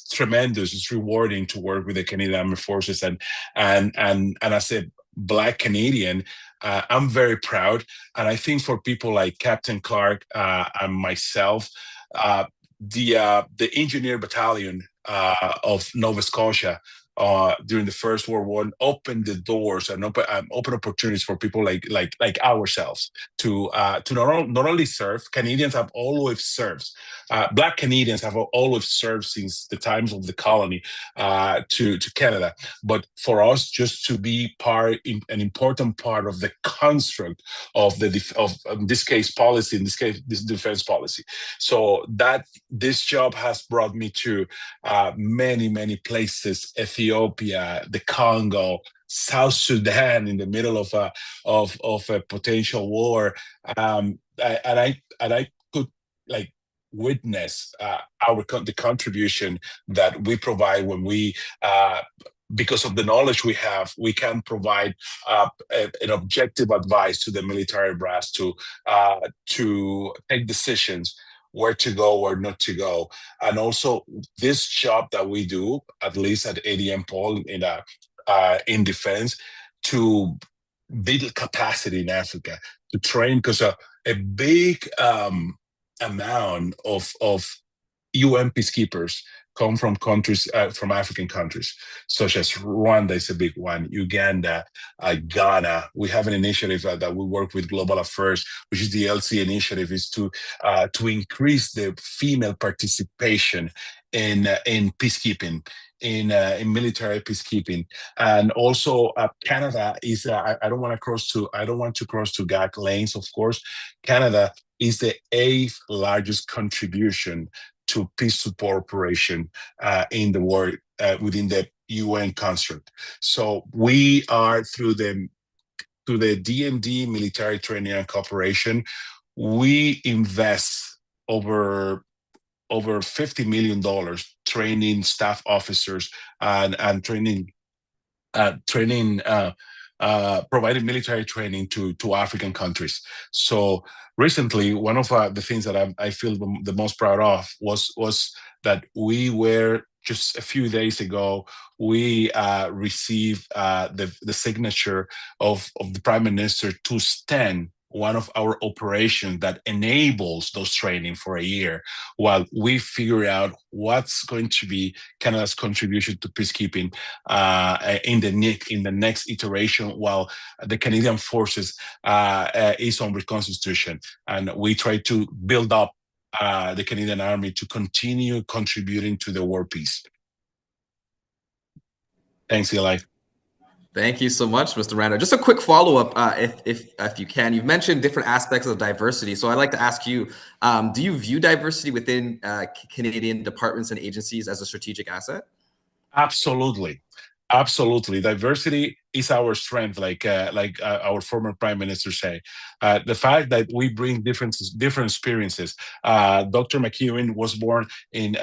tremendous, it's rewarding to work with the Canadian Armed Forces, and as a Black Canadian, I'm very proud. And I think for people like Captain Clark and myself, the engineer battalion of Nova Scotia during the First World War opened the doors and open opportunities for people like ourselves to not only serve. Canadians have always served. Black Canadians have always served since the times of the colony to Canada. But for us, just to be an important part of the construct of in this case policy, in this case this defense policy. So that this job has brought me to many places: Ethiopia, the Congo, South Sudan, in the middle of a potential war, and I could witness the contribution that we provide when we. Because of the knowledge we have, we can provide an objective advice to the military brass to take decisions where to go, where not to go. And also this job that we do, at least at ADM Paul in defense, to build capacity in Africa, to train, because a big amount of UN peacekeepers come from countries, from African countries, such as Rwanda is a big one, Uganda, Ghana. We have an initiative that we work with Global Affairs, which is the LC initiative, is to increase the female participation in peacekeeping, in military peacekeeping. And also Canada is I don't want to cross to gag lanes, of course. Canada is the 8th largest contribution to peace support operation in the world within the UN construct. So we are through the DND military training and cooperation, we invest over $50 million training staff officers and providing military training to African countries. So recently, one of the things that I feel the most proud of was that we were, just a few days ago, we received the signature of the Prime Minister to stand one of our operations that enables those training for a year while we figure out what's going to be Canada's contribution to peacekeeping in the next iteration, while the Canadian forces is on reconstitution. And we try to build up the Canadian Army to continue contributing to the war peace. Thanks, Eli. Thank you so much, Mr. Randa. Just a quick follow-up, if you can. You've mentioned different aspects of diversity. So I'd like to ask you, do you view diversity within Canadian departments and agencies as a strategic asset? Absolutely. Absolutely. Diversity is our strength, like our former Prime Minister say. The fact that we bring different experiences. Dr. McEwen was born in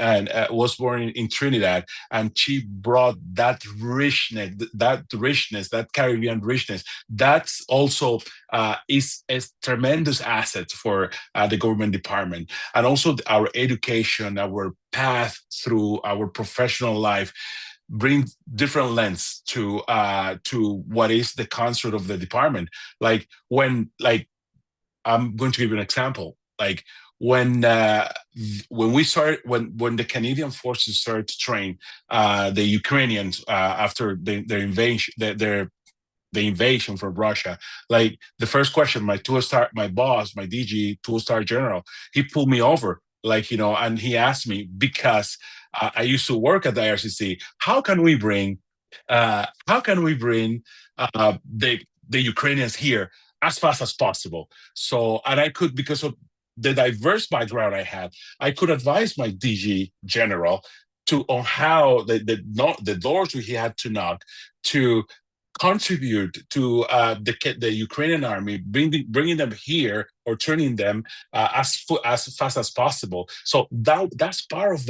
Trinidad, and she brought that richness, that Caribbean richness. That's also is a tremendous asset for the government department, and also our education, our path through our professional life. Bring different lens to what is the construct of the department. I'm going to give you an example. Like when we started, when the Canadian forces started to train the Ukrainians after their invasion, the invasion from Russia, like the first question, my boss, my DG, 2-star general, he pulled me over, like, and he asked me, because I used to work at the IRCC, how can we bring the Ukrainians here as fast as possible? So, and I could, because of the diverse background I had, I could advise my DG general on how the doors we had to knock to contribute to the Ukrainian army, bringing them here or turning them as fast as possible. So that's part of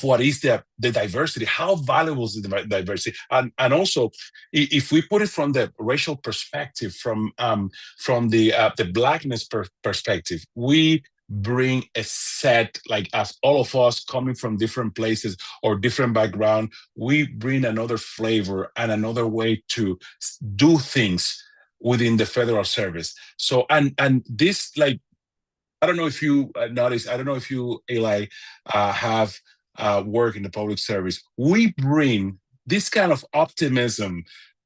what is the diversity. How valuable is the diversity? And also, if we put it from the racial perspective, from the blackness perspective, we bring a set, like, as all of us coming from different places or different background, we bring another flavor and another way to do things within the federal service. So, and this, like, I don't know if you notice, I don't know if you, Eli, have work in the public service. We bring this kind of optimism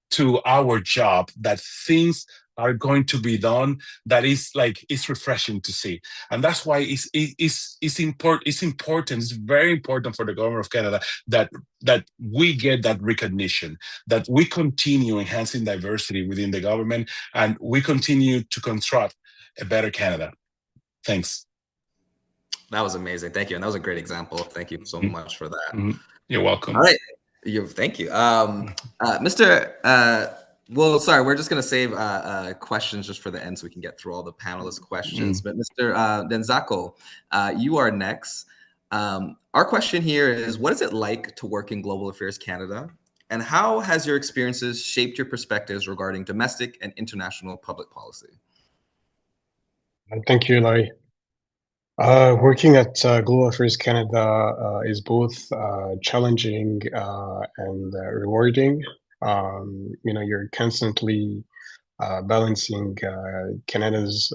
to our job, that things are going to be done, that is, like, it's refreshing to see. And that's why it's important, it's very important for the government of Canada that we get that recognition, that we continue enhancing diversity within the government, and we continue to construct a better Canada. Thanks. That was amazing. Thank you. And that was a great example. Thank you so much for that. You're welcome. All right. Thank you. Mr. Well, sorry, we're just going to save questions just for the end so we can get through all the panelist questions. But Mr. Denzako, you are next. Our question here is, what is it like to work in Global Affairs Canada? And how has your experiences shaped your perspectives regarding domestic and international public policy? Thank you, Larry. Working at Global Affairs Canada is both challenging and rewarding. You're constantly balancing Canada's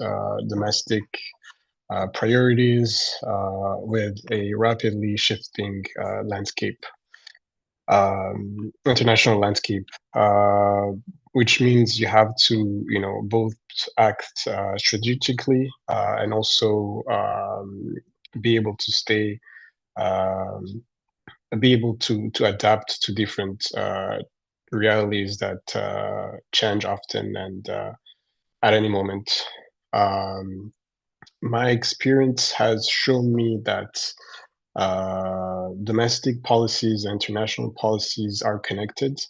domestic priorities with a rapidly shifting international landscape, which means you have to, both act strategically and also be able to adapt to different realities that change often and at any moment. My experience has shown me that domestic policies and international policies are connected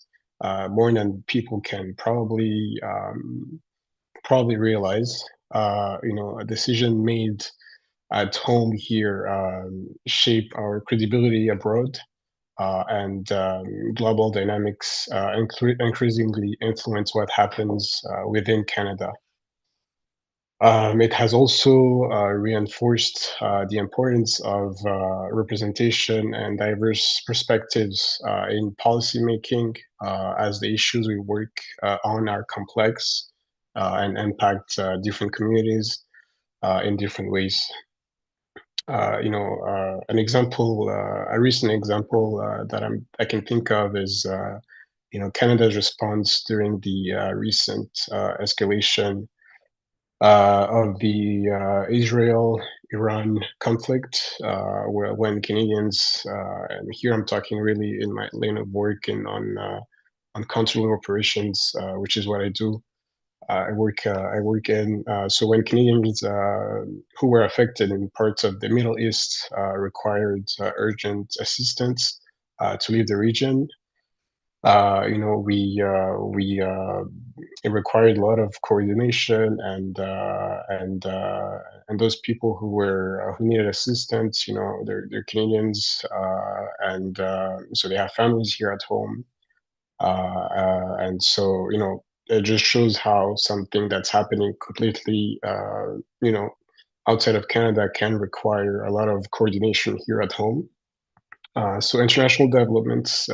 more than people can probably realize. A decision made at home here shape our credibility abroad, and global dynamics increasingly influence what happens within Canada. It has also reinforced the importance of representation and diverse perspectives in policymaking, as the issues we work on are complex and impact different communities in different ways. An example, a recent example that I can think of is, Canada's response during the recent escalation of the Israel-Iran conflict, when Canadians, and here I'm talking really in my lane of work and on consular operations, which is what I do. I work in, so when Canadians who were affected in parts of the Middle East required urgent assistance to leave the region, it required a lot of coordination, and those people who needed assistance, they're Canadians, and so they have families here at home, and so it just shows how something that's happening completely outside of Canada can require a lot of coordination here at home. So international developments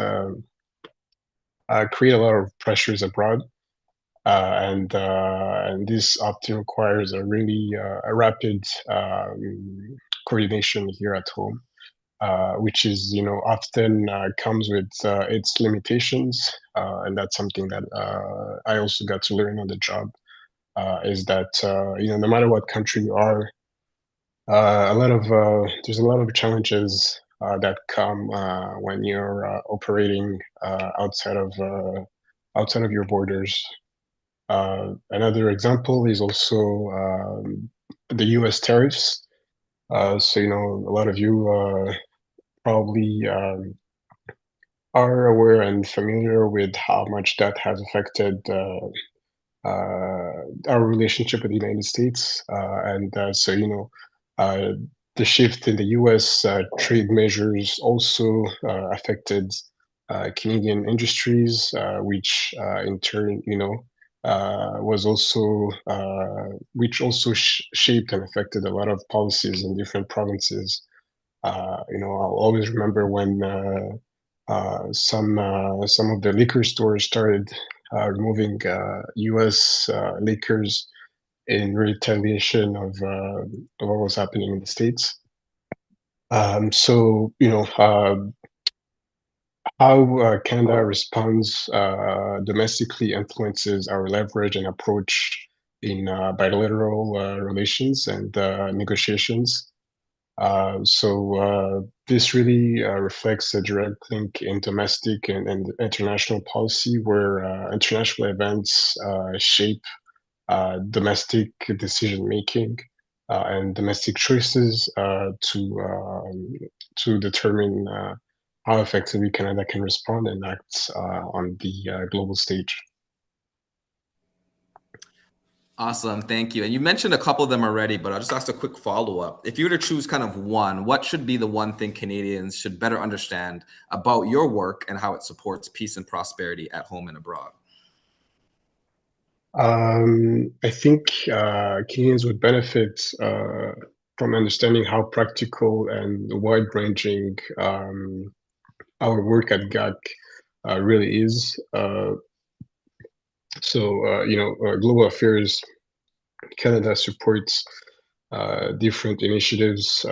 create a lot of pressures abroad. and this often requires a really a rapid coordination here at home, which is often comes with its limitations, and that's something that I also got to learn on the job. Is that no matter what country you are, there's a lot of challenges that come when you're operating outside of your borders. Another example is also the U.S. tariffs. So a lot of you probably are aware and familiar with how much that has affected our relationship with the United States, and so uh, the shift in the U.S. Trade measures also affected Canadian industries, which in turn, was also which also shaped and affected a lot of policies in different provinces. I'll always remember when some of the liquor stores started removing U.S. liquors in retaliation of what was happening in the States. So how Canada responds domestically influences our leverage and approach in bilateral relations and negotiations. So this really reflects a direct link in domestic and international policy, where international events shape domestic decision making and domestic choices to determine how effectively Canada can respond and act on the global stage. Awesome, thank you. And you mentioned a couple of them already, but I'll just ask a quick follow-up. If you were to choose kind of one, what should be the one thing Canadians should better understand about your work and how it supports peace and prosperity at home and abroad? I think Canadians would benefit from understanding how practical and wide-ranging our work at GAC really is. Global Affairs Canada supports different initiatives,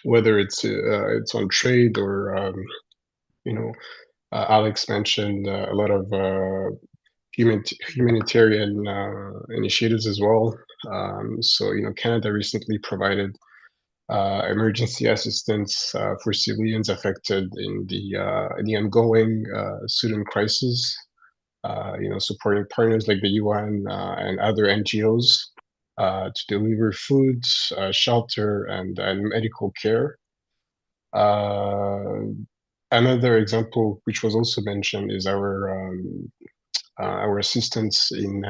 whether it's on trade or Alex mentioned a lot of humanitarian initiatives as well. So Canada recently provided emergency assistance for civilians affected in the ongoing Sudan crisis. Supporting partners like the UN and other NGOs to deliver food, shelter, and medical care. Another example, which was also mentioned, is our assistance in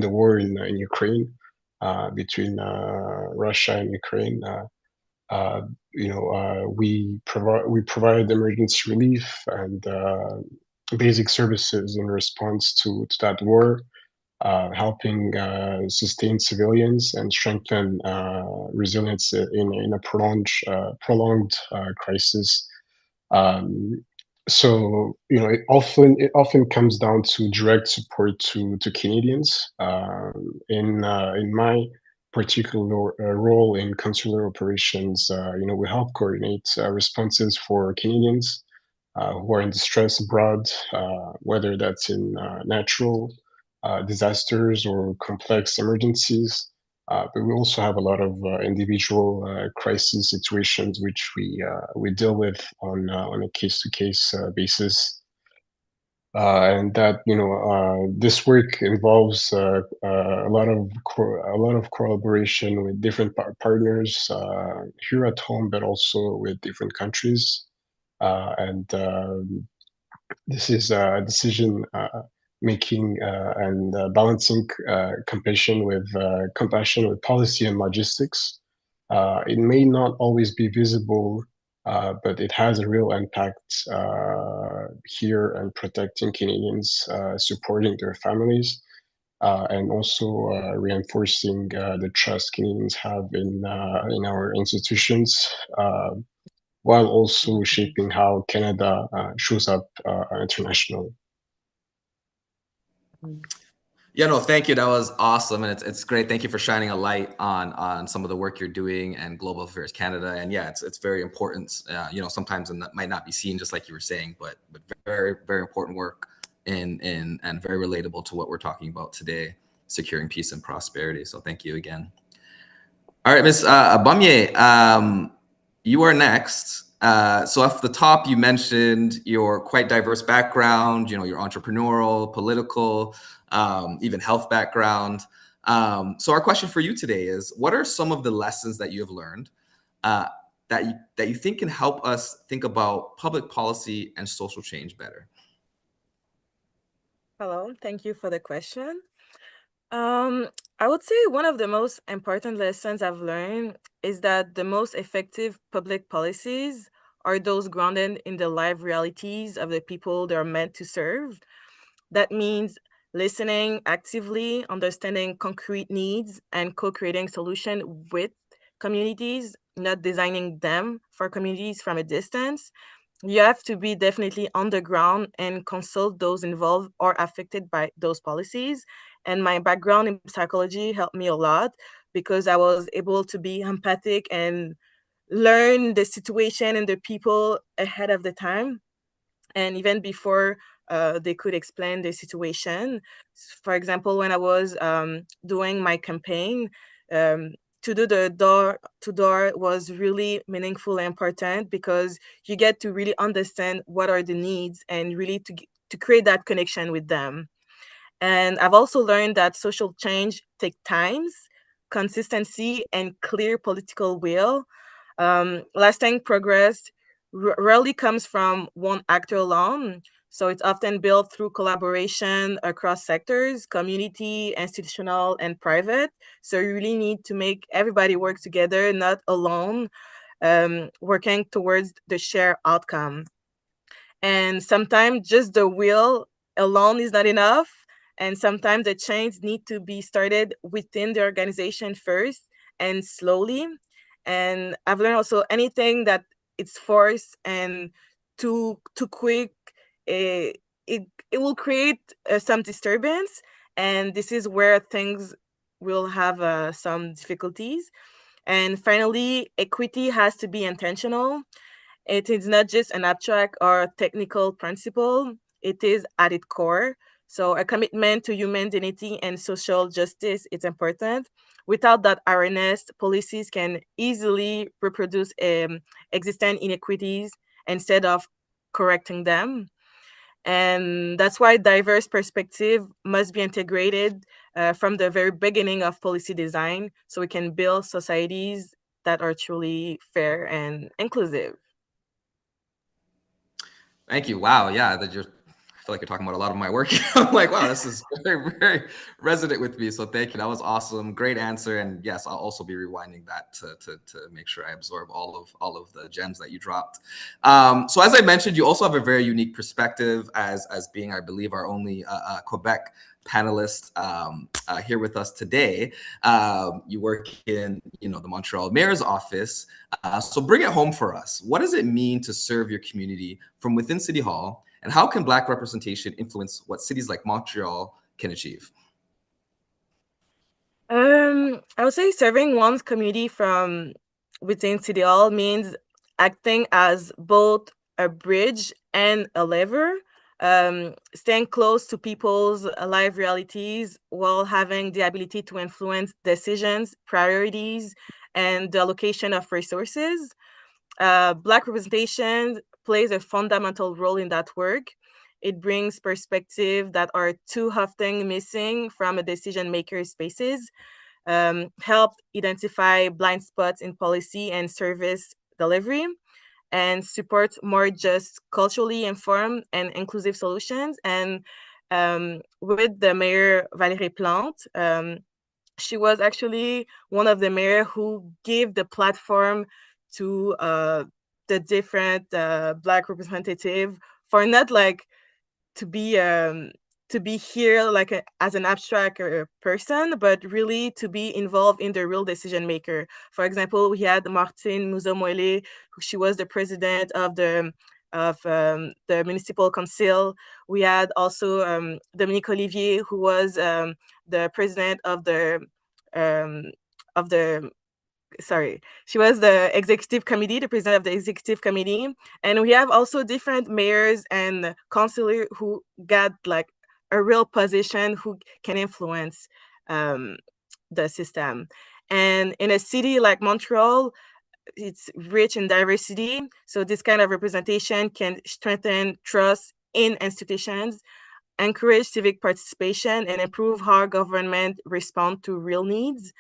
the war in Ukraine between Russia and Ukraine. We provide emergency relief and basic services in response to that war, helping sustain civilians and strengthen resilience in a prolonged crisis. So it often comes down to direct support to Canadians. In my particular role in consular operations, we help coordinate responses for Canadians who are in distress abroad, whether that's in natural disasters or complex emergencies. But we also have a lot of individual crisis situations which we deal with on a case-to-case basis. And that this work involves a lot of collaboration with different partners here at home, but also with different countries. And this is a decision making and balancing compassion with policy and logistics. It may not always be visible, but it has a real impact here and protecting Canadians, supporting their families, and also reinforcing the trust Canadians have in our institutions, while also shaping how Canada shows up internationally. Yeah, no, thank you. That was awesome, and it's great. Thank you for shining a light on some of the work you're doing and Global Affairs Canada. And yeah, it's very important. Sometimes it might not be seen, just like you were saying, but very very important work and very relatable to what we're talking about today, securing peace and prosperity. So thank you again. All right, Ms. Bamye, you are next. So off the top, you mentioned your quite diverse background, your entrepreneurial, political, even health background. So our question for you today is, what are some of the lessons that you have learned that you think can help us think about public policy and social change better? Hello, thank you for the question. I would say one of the most important lessons I've learned is that the most effective public policies are those grounded in the live realities of the people they're meant to serve. That means listening actively, understanding concrete needs, and co-creating solutions with communities, not designing them for communities from a distance. You have to be definitely on the ground and consult those involved or affected by those policies. And my background in psychology helped me a lot because I was able to be empathic and learn the situation and the people ahead of the time and even before they could explain the situation. For example, when I was doing my campaign, to do the door to door was really meaningful and important because you get to really understand what are the needs and really to create that connection with them. And I've also learned that social change takes times, consistency, and clear political will. Lasting progress rarely comes from one actor alone. So it's often built through collaboration across sectors, community, institutional, and private. So you really need to make everybody work together, not alone, working towards the shared outcome. And sometimes just the will alone is not enough. And sometimes the change need to be started within the organization first and slowly. And I've learned also anything that it's forced and too quick, it it will create some disturbance. And this is where things will have some difficulties. And finally, equity has to be intentional. It is not just an abstract or technical principle, it is at its core. So, a commitment to human dignity and social justice is important. Without that awareness, policies can easily reproduce existing inequities instead of correcting them. And that's why diverse perspective must be integrated from the very beginning of policy design so we can build societies that are truly fair and inclusive. Thank you. Wow. Yeah, I feel like you're talking about a lot of my work. I'm like, wow, this is very, very resonant with me. So thank you. That was awesome. Great answer. And yes, I'll also be rewinding that to make sure I absorb all of the gems that you dropped. So as I mentioned, you also have a very unique perspective as being, I believe, our only Quebec panelist here with us today. You work in, the Montreal Mayor's office. So bring it home for us. What does it mean to serve your community from within City Hall? And how can Black representation influence what cities like Montreal can achieve? I would say serving one's community from within City Hall means acting as both a bridge and a lever, staying close to people's life realities while having the ability to influence decisions, priorities, and the allocation of resources. Black representation plays a fundamental role in that work. It brings perspective that are too often missing from a decision maker spaces, help identify blind spots in policy and service delivery, and support more just culturally informed and inclusive solutions. And with the mayor Valérie Plante, she was actually one of the mayor who gave the platform to the different Black representative for not like to be here like as an abstract person, but really to be involved in the real decision maker. For example, we had Martine Muzo-Moele, who she was the president of the of the municipal council. We had also Dominique Olivier, who was the president of the sorry, she was the executive committee, the president of the executive committee. And we have also different mayors and councillors who got like a real position who can influence the system. And in a city like Montreal, it's rich in diversity. So this kind of representation can strengthen trust in institutions, encourage civic participation, and improve how government respond to real needs.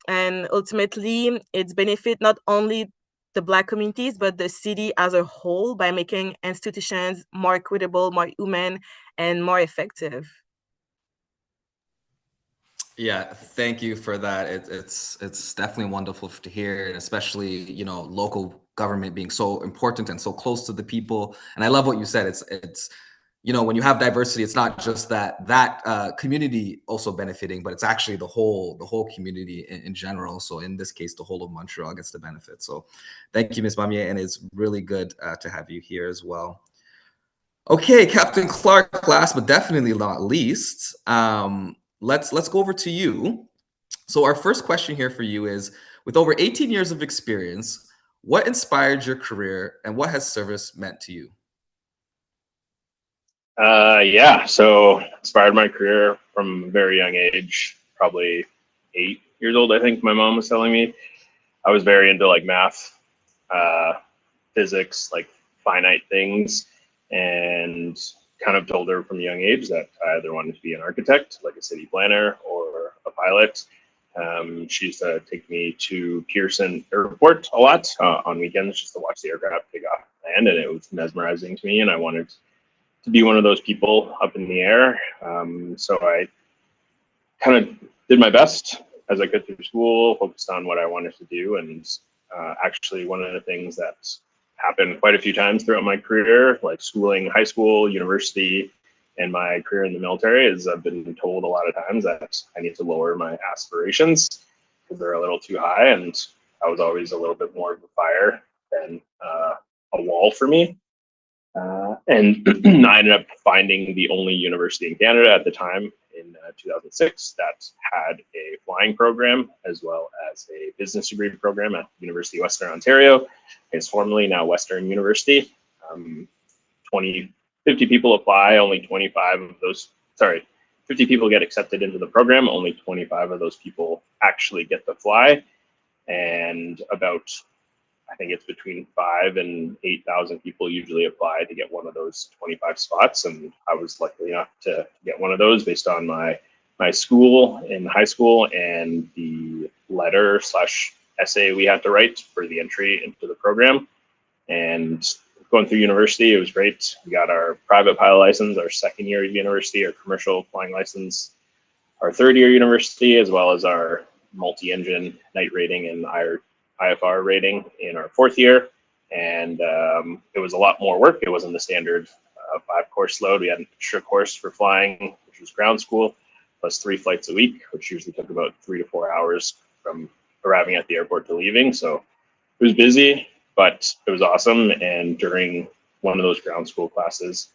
And ultimately, it's benefit not only the Black communities, but the city as a whole by making institutions more equitable, more human, and more effective. Yeah, thank you for that. It's definitely wonderful to hear, and especially local government being so important and so close to the people. And I love what you said. It's when you have diversity, it's not just that community also benefiting, but it's actually the whole community in general. So in this case, the whole of Montreal gets the benefit. So thank you, Ms. Bamier, and it's really good to have you here as well. Okay, Captain Clark, last but definitely not least, let's go over to you. So our first question here for you is, with over 18 years of experience, what inspired your career and what has service meant to you? Yeah, so inspired my career from a very young age, probably 8 years old, I think my mom was telling me. I was very into like math, physics, like finite things, and kind of told her from a young age that I either wanted to be an architect, like a city planner, or a pilot. She used to take me to Pearson Airport a lot on weekends just to watch the aircraft take off land, and it was mesmerizing to me, and I wanted to be one of those people up in the air. So I kind of did my best as I could through school, focused on what I wanted to do. And actually one of the things that happened quite a few times throughout my career, like schooling, high school, university, and my career in the military, is I've been told a lot of times that I need to lower my aspirations because they're a little too high. And I was always a little bit more of a fire than a wall for me. And I ended up finding the only university in Canada at the time in 2006 that had a flying program as well as a business degree program at the University of Western Ontario. It's formerly now Western University. 50 people apply, only 25 of those, 50 people get accepted into the program, only 25 of those people actually get to fly. And about, I think it's between 5,000 and 8,000 people usually apply to get one of those 25 spots. And I was lucky enough to get one of those based on my school in high school and the letter / essay we had to write for the entry into the program. And going through university, it was great. We got our private pilot license, our second year of university, our commercial flying license, our third year university, as well as our multi-engine night rating and IFR rating in our fourth year. And it was a lot more work. It wasn't the standard 5-course load. We had an extra course for flying, which was ground school, plus 3 flights a week, which usually took about 3 to 4 hours from arriving at the airport to leaving. So it was busy, but it was awesome. And during one of those ground school classes,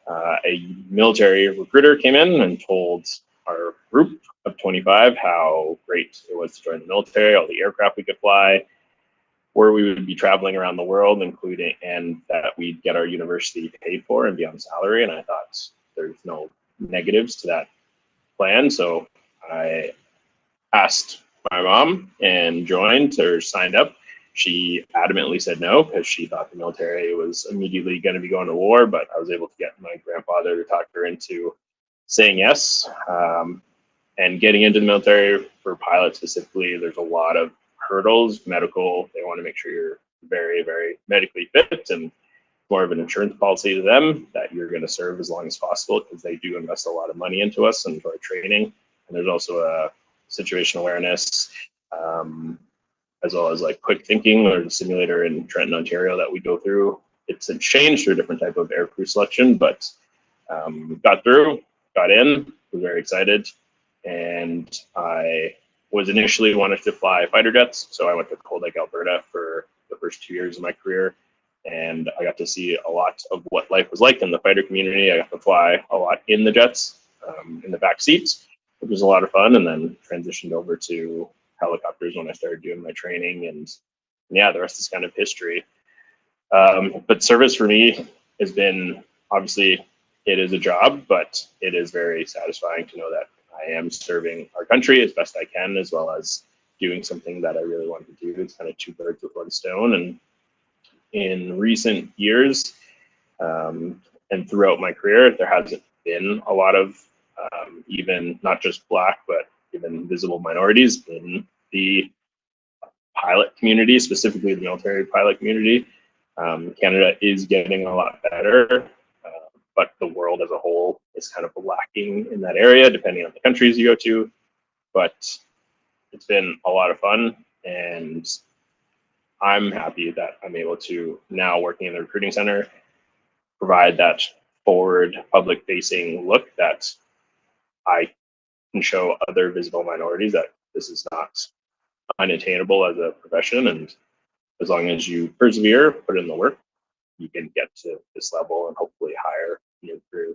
a military recruiter came in and told our group of 25 how great it was to join the military, all the aircraft we could fly, where we would be traveling around the world, including, and that we'd get our university paid for and be on salary. And I thought there's no negatives to that plan. So I asked my mom and joined or signed up. She adamantly said no because she thought the military was immediately going to be going to war, but I was able to get my grandfather to talk her into saying yes. And getting into the military for pilots specifically, there's a lot of hurdles, medical. They want to make sure you're very, very medically fit, and more of an insurance policy to them that you're going to serve as long as possible because they do invest a lot of money into us and into our training. And there's also a situational awareness, as well as like quick thinking, or the simulator in Trenton, Ontario that we go through. It's a change through a different type of air crew selection, but got through, got in, was very excited. And I was initially wanted to fly fighter jets. So I went to Cold Lake, Alberta for the first 2 years of my career. and I got to see a lot of what life was like in the fighter community. I got to fly a lot in the jets, in the back seats, which was a lot of fun, and then transitioned over to helicopters when I started doing my training, and yeah, the rest is kind of history. But service for me has been, obviously, it is a job, but it is very satisfying to know that I am serving our country as best I can, as well as doing something that I really want to do. It's kind of two birds with one stone. And in recent years, and throughout my career, there hasn't been a lot of even not just Black, but even visible minorities in the pilot community, specifically the military pilot community. Canada is getting a lot better, but the world as a whole is kind of lacking in that area, depending on the countries you go to. But it's been a lot of fun, and I'm happy that I'm able to, now working in the recruiting center, provide that forward public facing look that I can show other visible minorities that this is not unattainable as a profession, and as long as you persevere, put in the work, you can get to this level and hopefully higher in your career.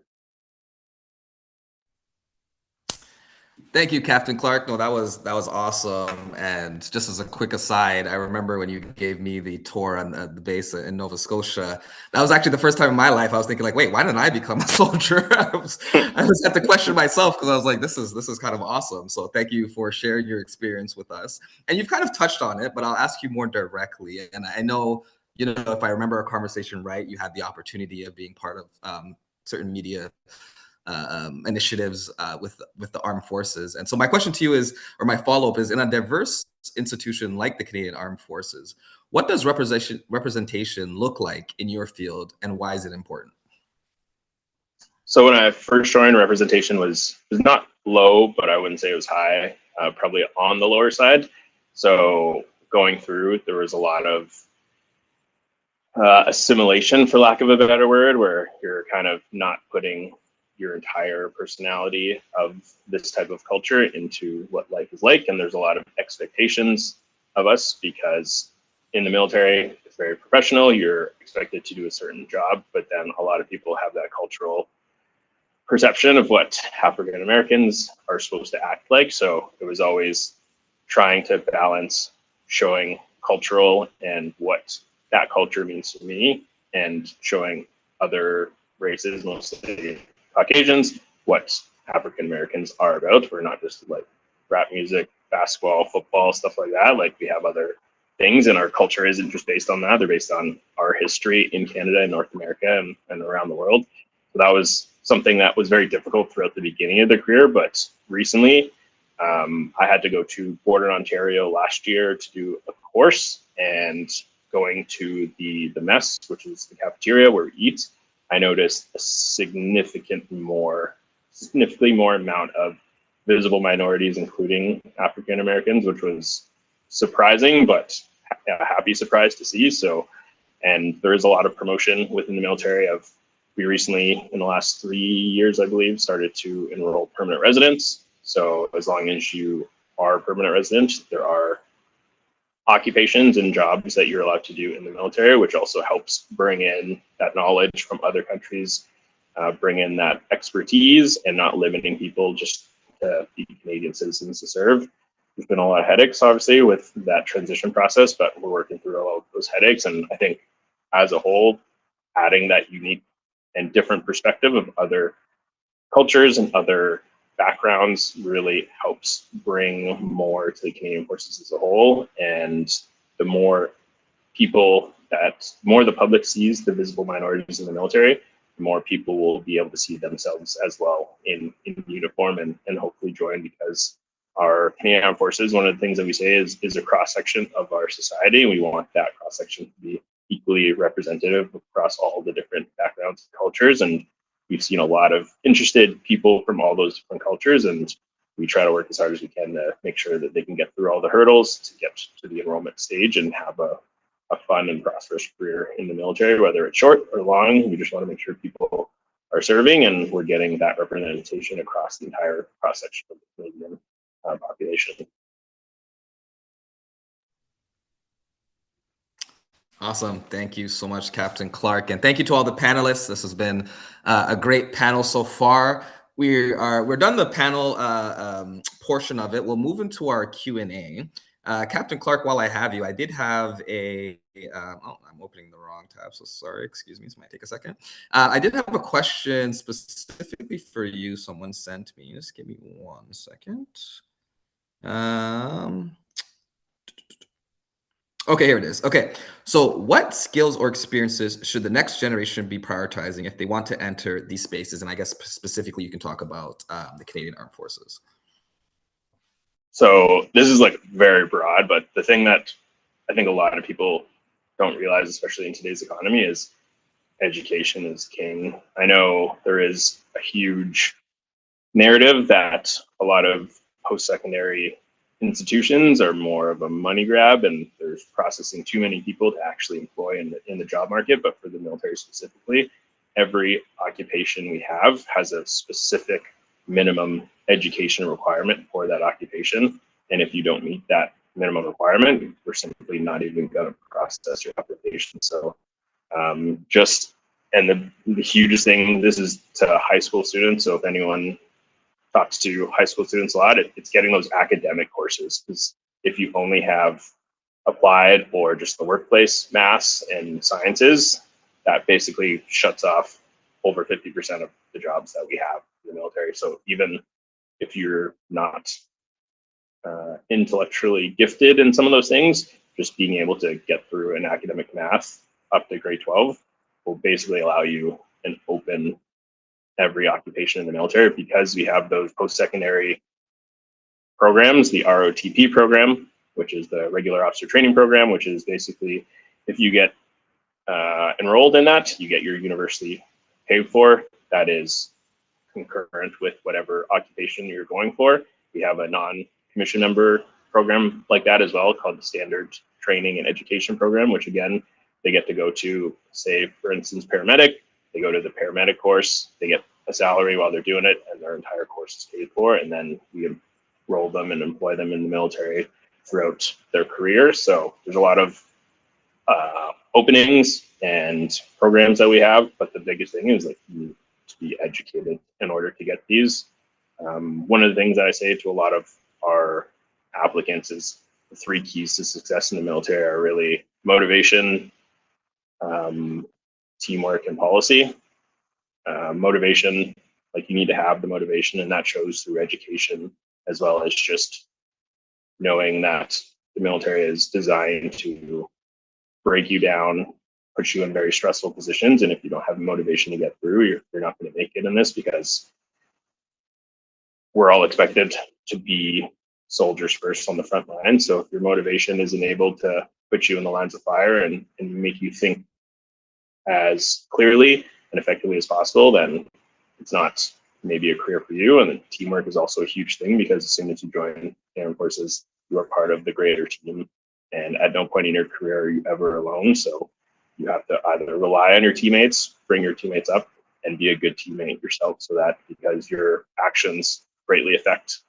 Thank you, Captain Clark. No, that was awesome. And just as a quick aside, I remember when you gave me the tour on the base in Nova Scotia. That was actually the first time in my life I was thinking, like, wait, why didn't I become a soldier? I was had to question myself, because I was like, this is kind of awesome. So thank you for sharing your experience with us. And you've kind of touched on it, but I'll ask you more directly. And I know, if I remember our conversation right, you had the opportunity of being part of certain media initiatives with the armed forces. And so my question to you is, or my follow-up is, in a diverse institution like the Canadian Armed Forces, what does representation look like in your field, and why is it important? So when I first joined, representation was not low, but I wouldn't say it was high, probably on the lower side. So going through, there was a lot of assimilation, for lack of a better word, where you're kind of not putting your entire personality of this type of culture into what life is like. And there's a lot of expectations of us, because in the military, it's very professional. You're expected to do a certain job, but then a lot of people have that cultural perception of what African Americans are supposed to act like. So it was always trying to balance showing cultural and what that culture means to me, and showing other races, mostly Caucasians, what African Americans are about. We're not just like rap music, basketball, football, stuff like that. Like, we have other things, and our culture isn't just based on that. They're based on our history in Canada and North America and around the world. So that was something that was very difficult throughout the beginning of the career. But recently, I had to go to Border Ontario last year to do a course, and going to the mess, which is the cafeteria where we eat, I noticed a significantly more amount of visible minorities, including African Americans, which was surprising, but a happy surprise to see. So, and there is a lot of promotion within the military. We recently, in the last 3 years, I believe, started to enroll permanent residents. So as long as you are a permanent resident, there are occupations and jobs that you're allowed to do in the military, which also helps bring in that knowledge from other countries, bring in that expertise, and not limiting people just to be Canadian citizens to serve. There's been a lot of headaches, obviously, with that transition process, but we're working through all of those headaches. And I think as a whole, adding that unique and different perspective of other cultures and other backgrounds really helps bring more to the Canadian Forces as a whole. And the more the public sees the visible minorities in the military, the more people will be able to see themselves as well in uniform, and hopefully join, because our Canadian Armed Forces, one of the things that we say is a cross-section of our society. And we want that cross-section to be equally representative across all the different backgrounds and cultures. And we've seen a lot of interested people from all those different cultures, and we try to work as hard as we can to make sure that they can get through all the hurdles to get to the enrollment stage and have a fun and prosperous career in the military, whether it's short or long. We just want to make sure people are serving, and we're getting that representation across the entire cross-section of the Canadian population. Awesome. Thank you so much, Captain Clark. And thank you to all the panelists. This has been a great panel so far. We're done the panel portion of it. We'll move into our Q&A. Captain Clark, while I have you, I did have I'm opening the wrong tab, so sorry, excuse me, this might take a second. I did have a question specifically for you, someone sent me. Just give me 1 second. Okay, here it is. Okay, so what skills or experiences should the next generation be prioritizing if they want to enter these spaces? And I guess specifically you can talk about the Canadian Armed Forces. So this is like very broad, but the thing that I think a lot of people don't realize, especially in today's economy, is education is king. I know there is a huge narrative that a lot of post-secondary institutions are more of a money grab and there's processing too many people to actually employ in the job market. But for the military specifically, every occupation we have has a specific minimum education requirement for that occupation. And if you don't meet that minimum requirement, we're simply not even going to process your application. So and the hugest thing, this is to high school students. So if anyone talks to high school students a lot, it's getting those academic courses. Because if you only have applied or just the workplace maths and sciences, that basically shuts off over 50% of the jobs that we have in the military. So even if you're not intellectually gifted in some of those things, just being able to get through an academic math up to grade 12 will basically allow you an open every occupation in the military, because we have those post-secondary programs, the ROTP program, which is the regular officer training program, which is basically if you get enrolled in that, you get your university paid for. That is concurrent with whatever occupation you're going for. We have a non-commission member program like that as well, called the Standard Training and Education Program, which again, they get to go to, say, for instance, paramedic. They go to the paramedic course, they get a salary while they're doing it, and their entire course is paid for, and then we enroll them and employ them in the military throughout their career. So there's a lot of openings and programs that we have, but the biggest thing is like you need to be educated in order to get these. One of the things that I say to a lot of our applicants is the 3 keys to success in the military are really motivation, teamwork, and policy. Motivation, like you need to have the motivation, and that shows through education, as well as just knowing that the military is designed to break you down, put you in very stressful positions. And if you don't have the motivation to get through, you're not going to make it in this, because we're all expected to be soldiers first on the front line. So if your motivation isn't able to put you in the lines of fire and make you think as clearly and effectively as possible, then it's not maybe a career for you. And then teamwork is also a huge thing, because as soon as you join the armed forces, you are part of the greater team. And at no point in your career are you ever alone. So you have to either rely on your teammates, bring your teammates up, and be a good teammate yourself, so that because your actions greatly affect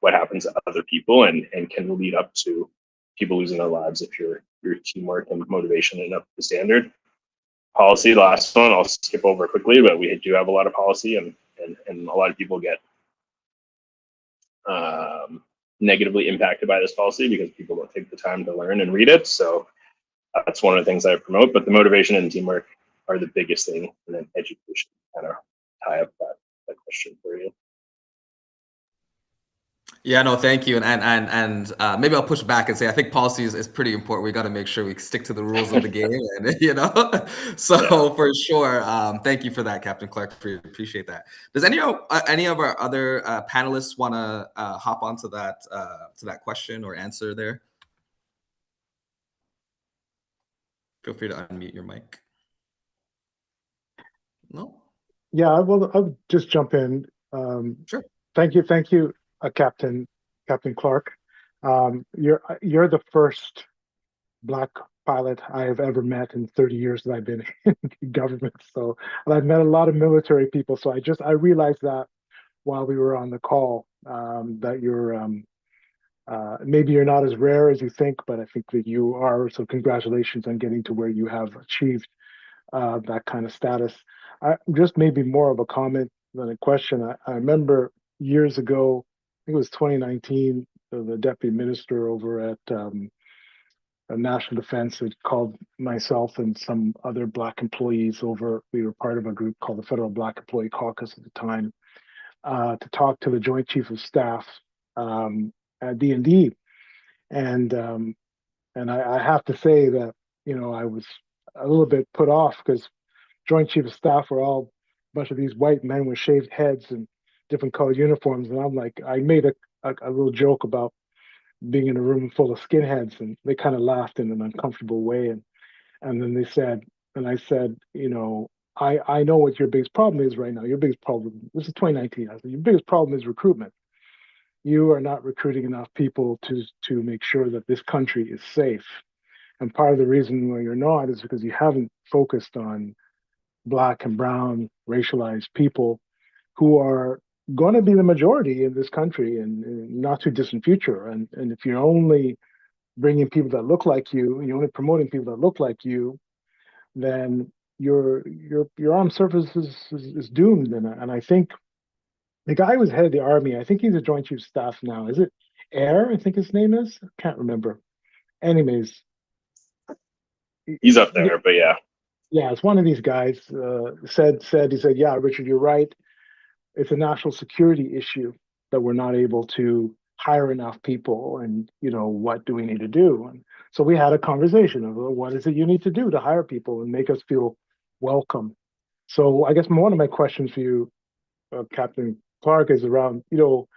what happens to other people and can lead up to people losing their lives if your teamwork and motivation isn't up to the standard. Policy, the last one, I'll skip over quickly, but we do have a lot of policy, and a lot of people get negatively impacted by this policy because people don't take the time to learn and read it. So that's one of the things I promote, but the motivation and teamwork are the biggest thing, and then education kind of tie up that question for you. Yeah, no, thank you. And maybe I'll push back and say I think policy is pretty important. We got to make sure we stick to the rules of the game, and so yeah. For sure. Thank you for that, Captain Clark. Appreciate that. Does any of our other panelists want to hop onto that question or answer there? Feel free to unmute your mic. No? Yeah, I'll just jump in. Sure. Thank you, Captain Clark. You're the first Black pilot I have ever met in 30 years that I've been in government. So, and I've met a lot of military people. So I realized that while we were on the call, that Maybe you're not as rare as you think, but I think that you are. So congratulations on getting to where you have achieved that kind of status. Just maybe more of a comment than a question. I remember years ago, I think it was 2019, the deputy minister over at National Defense had called myself and some other Black employees over. We were part of a group called the Federal Black Employee Caucus at the time to talk to the Joint Chief of Staff at D&D. And I have to say that, I was a little bit put off because Joint Chief of Staff were all a bunch of these white men with shaved heads and different colored uniforms. And I'm like, I made a little joke about being in a room full of skinheads, and they kind of laughed in an uncomfortable way. And then they said, and I said, I know what your biggest problem is right now. Your biggest problem, this is 2019. I said, your biggest problem is recruitment. You are not recruiting enough people to make sure that this country is safe. And part of the reason why you're not is because you haven't focused on Black and brown racialized people who are going to be the majority in this country in not too distant future. And if you're only bringing people that look like you, and you're only promoting people that look like you, then your armed services is doomed. And I think the guy who was head of the army, I think he's a Joint Chief of Staff now. Is it Air? I think his name is. I can't remember. Anyways, he's up there, but yeah. Yeah, it's one of these guys said, yeah, Richard, you're right. It's a national security issue that we're not able to hire enough people, and what do we need to do? And so we had a conversation of what is it you need to do to hire people and make us feel welcome. So I guess one of my questions for you, Captain Clark, is around, you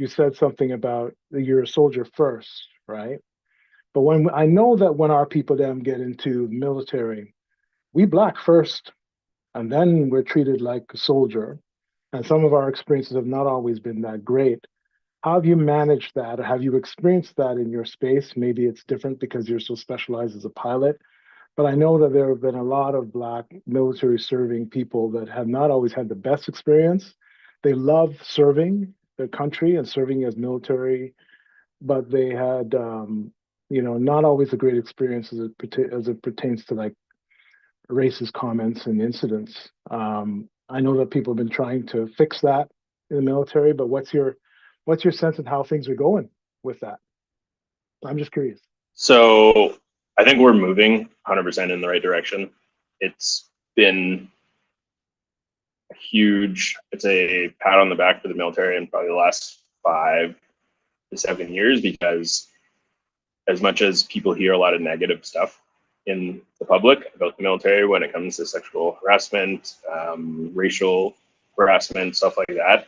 said something about you're a soldier first, right? But I know that when our people then get into the military, we Black first, and then we're treated like a soldier. And some of our experiences have not always been that great. How have you managed that? Or have you experienced that in your space? Maybe it's different because you're so specialized as a pilot. But I know that there have been a lot of Black military serving people that have not always had the best experience. They love serving their country and serving as military, but they had, not always a great experience as it pertains to like racist comments and incidents. I know that people have been trying to fix that in the military, but what's your sense of how things are going with that? I'm just curious. So I think we're moving 100% in the right direction. It's been it's a pat on the back for the military in probably the last 5 to 7 years, because as much as people hear a lot of negative stuff in the public about the military when it comes to sexual harassment, racial harassment, stuff like that,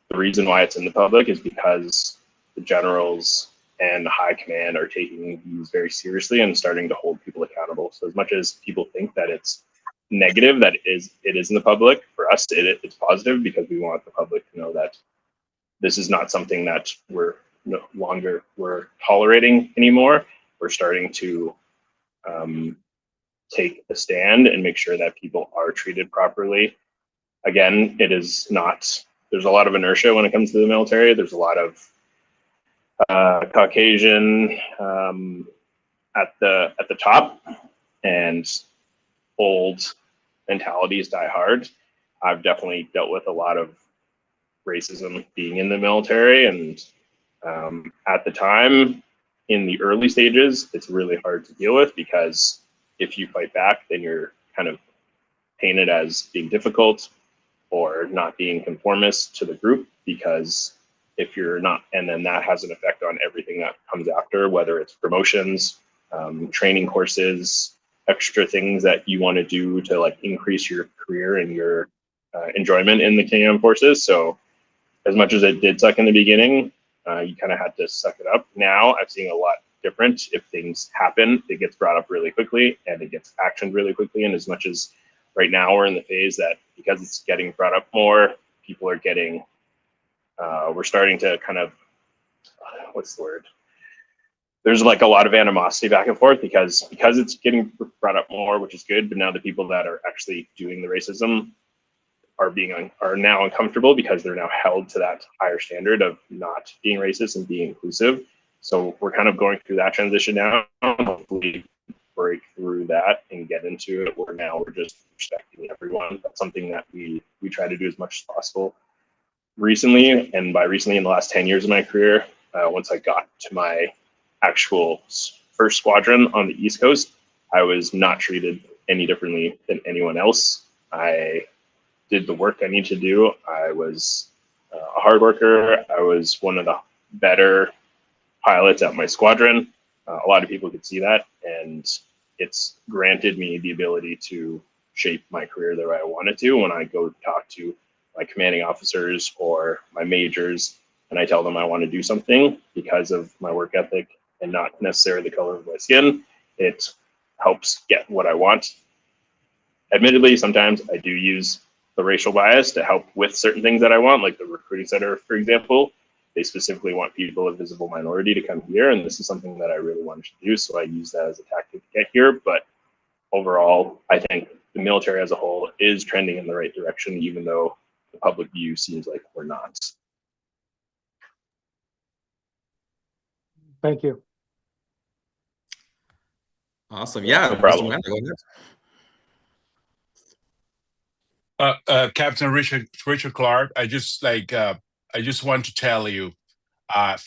the reason why it's in the public is because the generals and high command are taking these very seriously and starting to hold people accountable. So as much as people think that it's negative, it is in the public, for us it's positive, because we want the public to know that this is not something that we're no longer tolerating anymore. We're starting to take a stand and make sure that people are treated properly. Again, there's a lot of inertia when it comes to the military. There's a lot of Caucasian at the top, and old mentalities die hard. I've definitely dealt with a lot of racism being in the military, and at the time, in the early stages, it's really hard to deal with, because if you fight back, then you're kind of painted as being difficult or not being conformist to the group, because if you're not, and then that has an effect on everything that comes after, whether it's promotions, training courses, extra things that you want to do to like increase your career and your enjoyment in the Canadian Forces. So as much as it did suck in the beginning, you kind of had to suck it up. Now I'm seeing a lot different. If things happen, it gets brought up really quickly and it gets actioned really quickly. And as much as right now we're in the phase that, because it's getting brought up more, people are getting, we're starting to kind of, what's the word? There's like a lot of animosity back and forth because it's getting brought up more, which is good. But now the people that are actually doing the racism, are now uncomfortable because they're now held to that higher standard of not being racist and being inclusive. So we're kind of going through that transition now. Hopefully break through that and get into it where now we're just respecting everyone. That's something that we try to do as much as possible. Recently, and by recently in the last 10 years of my career, once I got to my actual first squadron on the East Coast, I was not treated any differently than anyone else. I did the work I need to do. I was a hard worker. I was one of the better pilots at my squadron. A lot of people could see that, and it's granted me the ability to shape my career the way I wanted to. When I go talk to my commanding officers or my majors, and I tell them I want to do something because of my work ethic and not necessarily the color of my skin, it helps get what I want. Admittedly, sometimes I do use the racial bias to help with certain things that I want, like the recruiting center, for example. They specifically want people of visible minority to come here, and this is something that I really wanted to do, so I use that as a tactic to get here. But overall, I think the military as a whole is trending in the right direction, even though the public view seems like we're not. Thank you. Awesome. Yeah, No problem. Mr. Miranda, go ahead. Captain Richard Clark, I just want to tell you,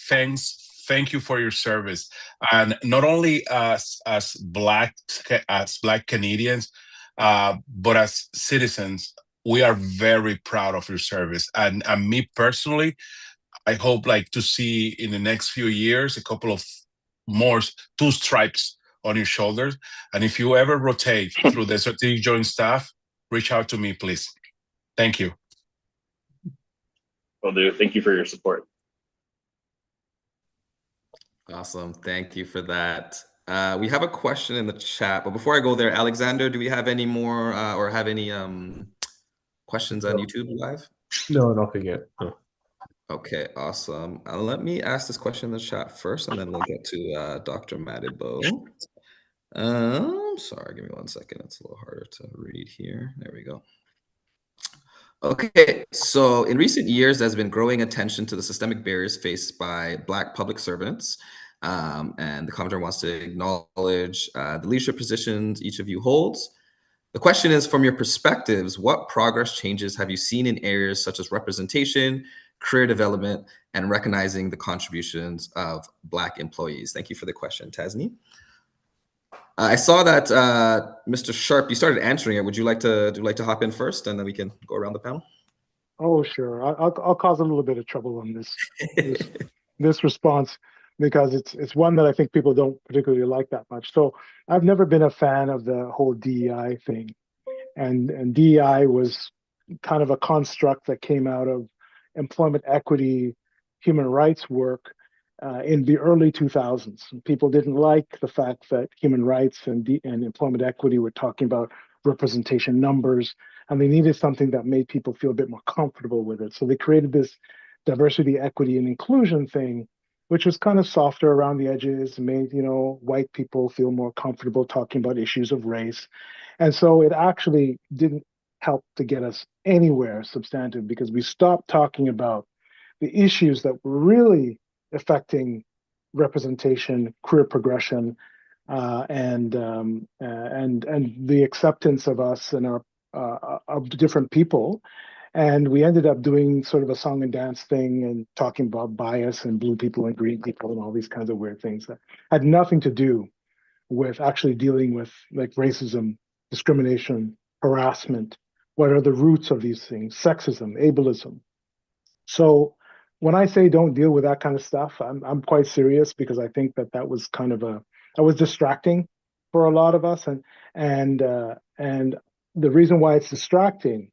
thank you for your service, and not only as black Canadians, but as citizens, we are very proud of your service. And me personally, I hope to see in the next few years a couple of more 2 stripes on your shoulders. And if you ever rotate through the strategic joint staff, reach out to me, please. Thank you. Will do. Thank you for your support. Awesome. Thank you for that. We have a question in the chat, but before I go there, Alexander, do we have any more or have any questions on YouTube Live? No, nothing yet. No. Okay, awesome. Let me ask this question in the chat first, and then we'll get to Dr. Madibo. Sorry, give me 1 second. It's a little harder to read here. There we go. Okay, so in recent years, there's been growing attention to the systemic barriers faced by Black public servants, and the commenter wants to acknowledge the leadership positions each of you holds. The question is, from your perspectives, what progress changes have you seen in areas such as representation, career development, and recognizing the contributions of Black employees? Thank you for the question, Tasneem. I saw that Mr. Sharp, you started answering it. Would you like to hop in first, and then we can go around the panel? Oh, sure. I'll cause a little bit of trouble on this response, because it's one that I think people don't particularly like that much. So I've never been a fan of the whole DEI thing, and DEI was kind of a construct that came out of employment equity, human rights work in the early 2000s. People didn't like the fact that human rights and employment equity were talking about representation numbers, and they needed something that made people feel a bit more comfortable with it. So they created this diversity, equity, and inclusion thing, which was kind of softer around the edges, made white people feel more comfortable talking about issues of race. And so it actually didn't help to get us anywhere substantive, because we stopped talking about the issues that were really affecting representation, career progression, and the acceptance of us and our of different people. And we ended up doing sort of a song and dance thing and talking about bias and blue people and green people and all these kinds of weird things that had nothing to do with actually dealing with racism, discrimination, harassment. What are the roots of these things? Sexism, ableism. So when I say don't deal with that kind of stuff, I'm quite serious, because I think that was kind of that was distracting for a lot of us, and the reason why it's distracting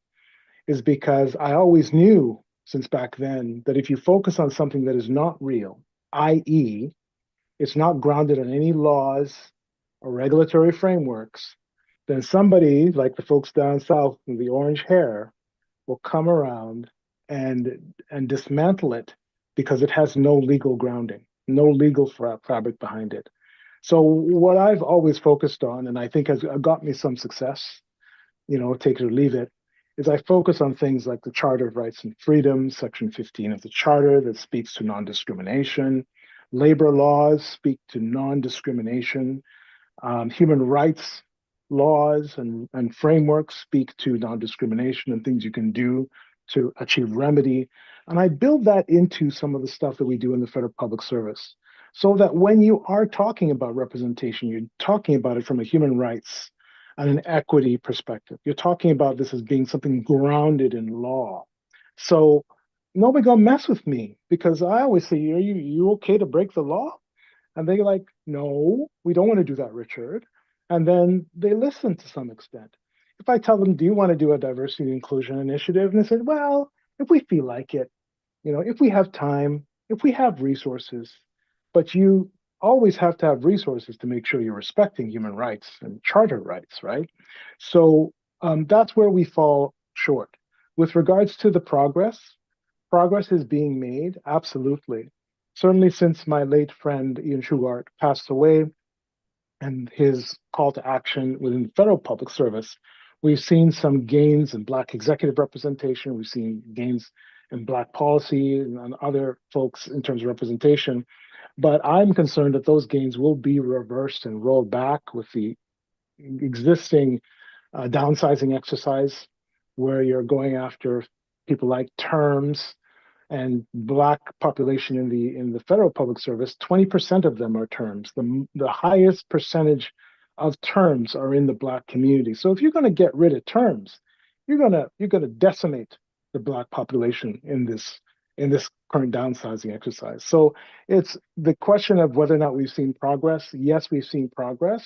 is because I always knew since back then that if you focus on something that is not real, i.e., it's not grounded in any laws or regulatory frameworks, then somebody like the folks down south with the orange hair will come around and dismantle it, because it has no legal grounding, no legal fabric behind it. So what I've always focused on, and I think has got me some success, take it or leave it, is I focus on things like the Charter of Rights and Freedoms, Section 15 of the Charter that speaks to non-discrimination. Labor laws speak to non-discrimination. Human rights laws and frameworks speak to non-discrimination and things you can do to achieve remedy. And I build that into some of the stuff that we do in the federal public service, so that when you are talking about representation, you're talking about it from a human rights and an equity perspective. You're talking about this as being something grounded in law. So nobody gonna mess with me, because I always say, are you okay to break the law? And they're like, no, we don't want to do that, Richard. And then they listen to some extent. If I tell them, do you want to do a diversity and inclusion initiative? And they said, well, if we feel like it, if we have time, if we have resources, but you always have to have resources to make sure you're respecting human rights and charter rights, right? So that's where we fall short. With regards to the progress is being made, absolutely. Certainly since my late friend Ian Shugart passed away and his call to action within the federal public service, we've seen some gains in Black executive representation. We've seen gains in Black policy and other folks in terms of representation. But I'm concerned that those gains will be reversed and rolled back with the existing downsizing exercise, where you're going after people like terms and Black population in the federal public service. 20% of them are terms. The highest percentage of terms are in the Black community. So if you're going to get rid of terms, you're gonna decimate the Black population in this current downsizing exercise. So it's the question of whether or not we've seen progress. Yes, we've seen progress,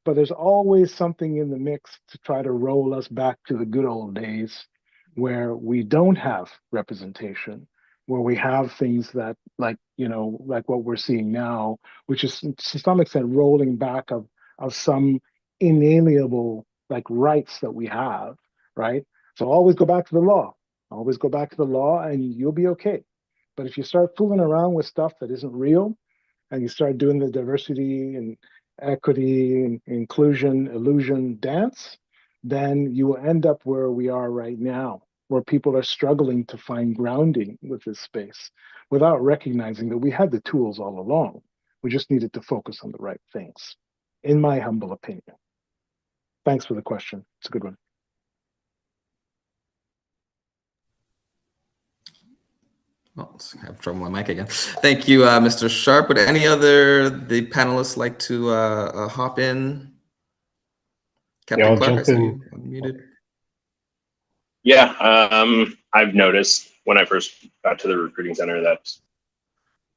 but there's always something in the mix to try to roll us back to the good old days where we don't have representation, where we have things that like what we're seeing now, which is to some extent rolling back of some inalienable like rights that we have, right? So always go back to the law. Always go back to the law and you'll be okay. But if you start fooling around with stuff that isn't real, and you start doing the diversity and equity and inclusion illusion dance, then you will end up where we are right now, where people are struggling to find grounding with this space without recognizing that we had the tools all along. We just needed to focus on the right things, in my humble opinion. Thanks for the question. It's a good one. Oh, I have trouble with my mic again. Thank you, Mr. Sharp. Would any other the panelists like to hop in? Captain I'll Clark, I jump see in. you unmuted. Yeah, I've noticed when I first got to the recruiting center that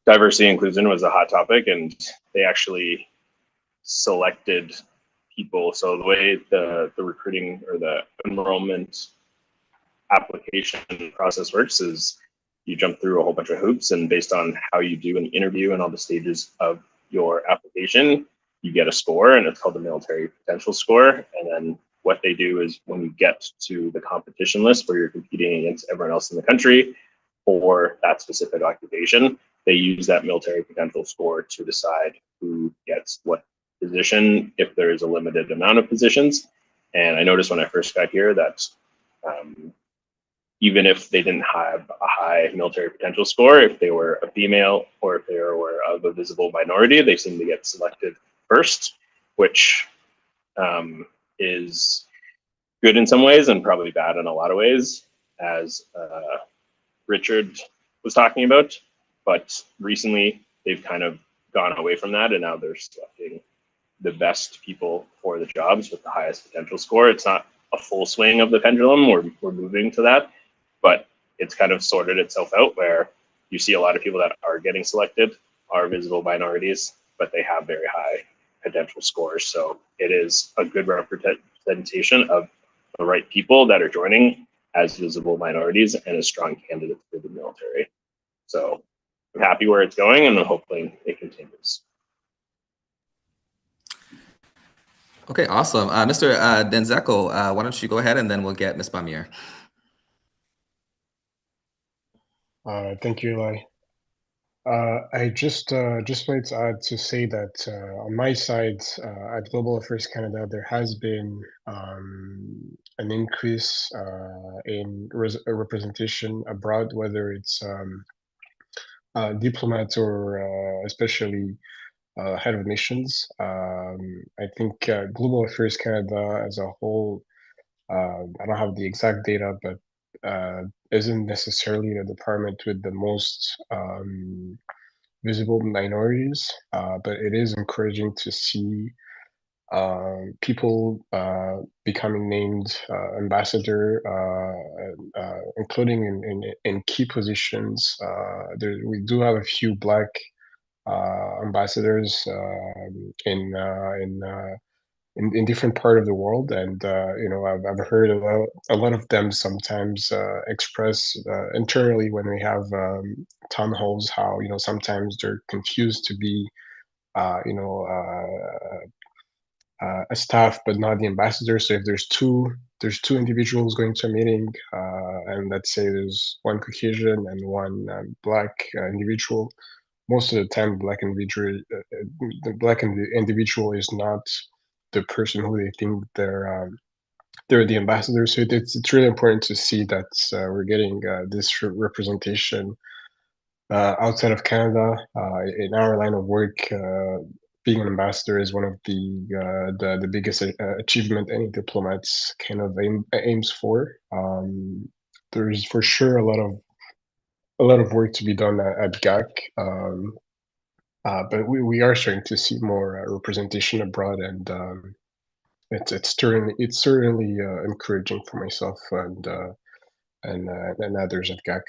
diversity and inclusion was a hot topic, and they actually selected people. So the way the recruiting or the enrollment application process works is you jump through a whole bunch of hoops, and based on how you do an interview and all the stages of your application, you get a score, and it's called the military potential score. And then what they do is when you get to the competition list where you're competing against everyone else in the country for that specific occupation, they use that military potential score to decide who gets what position if there is a limited amount of positions. And I noticed when I first got here that even if they didn't have a high military potential score, if they were a female or if they were of a visible minority, they seem to get selected first, which is good in some ways and probably bad in a lot of ways, as Richard was talking about. But recently, they've kind of gone away from that, and now they're selecting the best people for the jobs with the highest potential score. It's not a full swing of the pendulum. We're moving to that, but it's kind of sorted itself out where you see a lot of people that are getting selected are visible minorities, but they have very high potential scores. So it is a good representation of the right people that are joining as visible minorities and as strong candidates for the military. So I'm happy where it's going, and I'm hoping it continues. Okay, awesome. Mr. Denzeko, why don't you go ahead and then we'll get Ms. Bamir. Thank you, Eli. I just wanted to add to say that on my side at Global Affairs Canada, there has been an increase in representation abroad, whether it's diplomats or especially head of missions. I think Global Affairs Canada as a whole, I don't have the exact data, but isn't necessarily the department with the most visible minorities, but it is encouraging to see people becoming named ambassador, including in key positions. We do have a few Black ambassadors in different part of the world, and I've heard a lot of them sometimes express internally when we have town halls how sometimes they're confused to be uh, you know a staff but not the ambassador. So if there's two individuals going to a meeting, and let's say there's one Caucasian and one Black individual, most of the time the Black individual is not the person who they think they're the ambassador. So it's really important to see that we're getting this representation outside of Canada. In our line of work, being an ambassador is one of the biggest achievement any diplomats kind of aims for. There's for sure a lot of work to be done at GAC. But we are starting to see more representation abroad, and it's certainly encouraging for myself and others at GAC.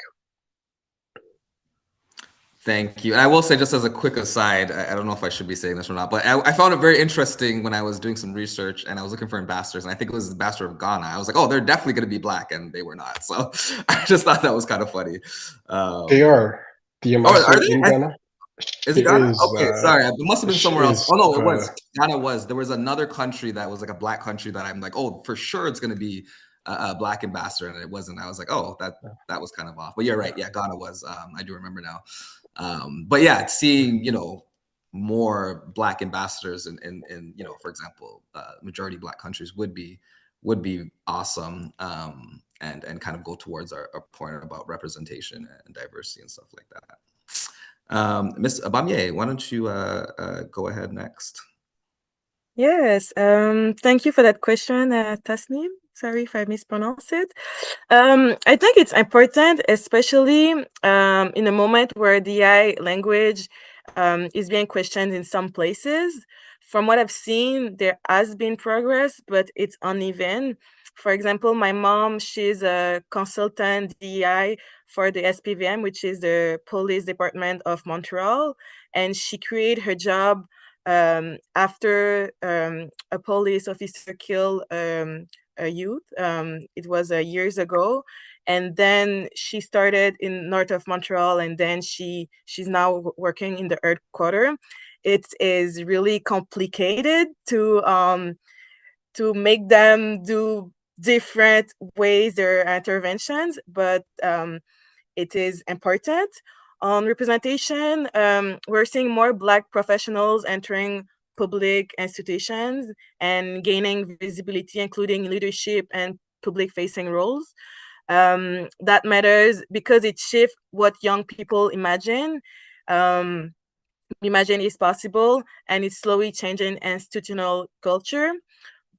Thank you. And I will say, just as a quick aside, I don't know if I should be saying this or not, but I found it very interesting when I was doing some research and I was looking for ambassadors, and I think it was the ambassador of Ghana. I was like, oh, they're definitely going to be Black, and they were not. So I just thought that was kind of funny. They are the ambassador are they? in Ghana. Is it Ghana? Okay, sorry. It must have been somewhere else. Oh, no, it was. Ghana was. There was another country that was like a Black country that I'm like, oh, for sure it's going to be a Black ambassador, and it wasn't. I was like, oh, that was kind of off. But you're right. Yeah, Ghana was. I do remember now. But yeah, seeing, more Black ambassadors in for example, majority Black countries would be awesome, and kind of go towards our point about representation and diversity and stuff like that. Ms. Abamye, why don't you go ahead next? Yes, thank you for that question, Tasneem. Sorry if I mispronounced it. I think it's important, especially in a moment where DI language is being questioned in some places. From what I've seen, there has been progress, but it's uneven. For example, my mom, she's a consultant DEI for the SPVM, which is the Police Department of Montreal, and she created her job after a police officer killed a youth. It was years ago, and then she started in north of Montreal, and then she's now working in the Earth Quarter. It is really complicated to make them do different ways their interventions, but it is important. On representation, we're seeing more Black professionals entering public institutions and gaining visibility, including leadership and public-facing roles. That matters because it shifts what young people imagine is possible, and it's slowly changing institutional culture.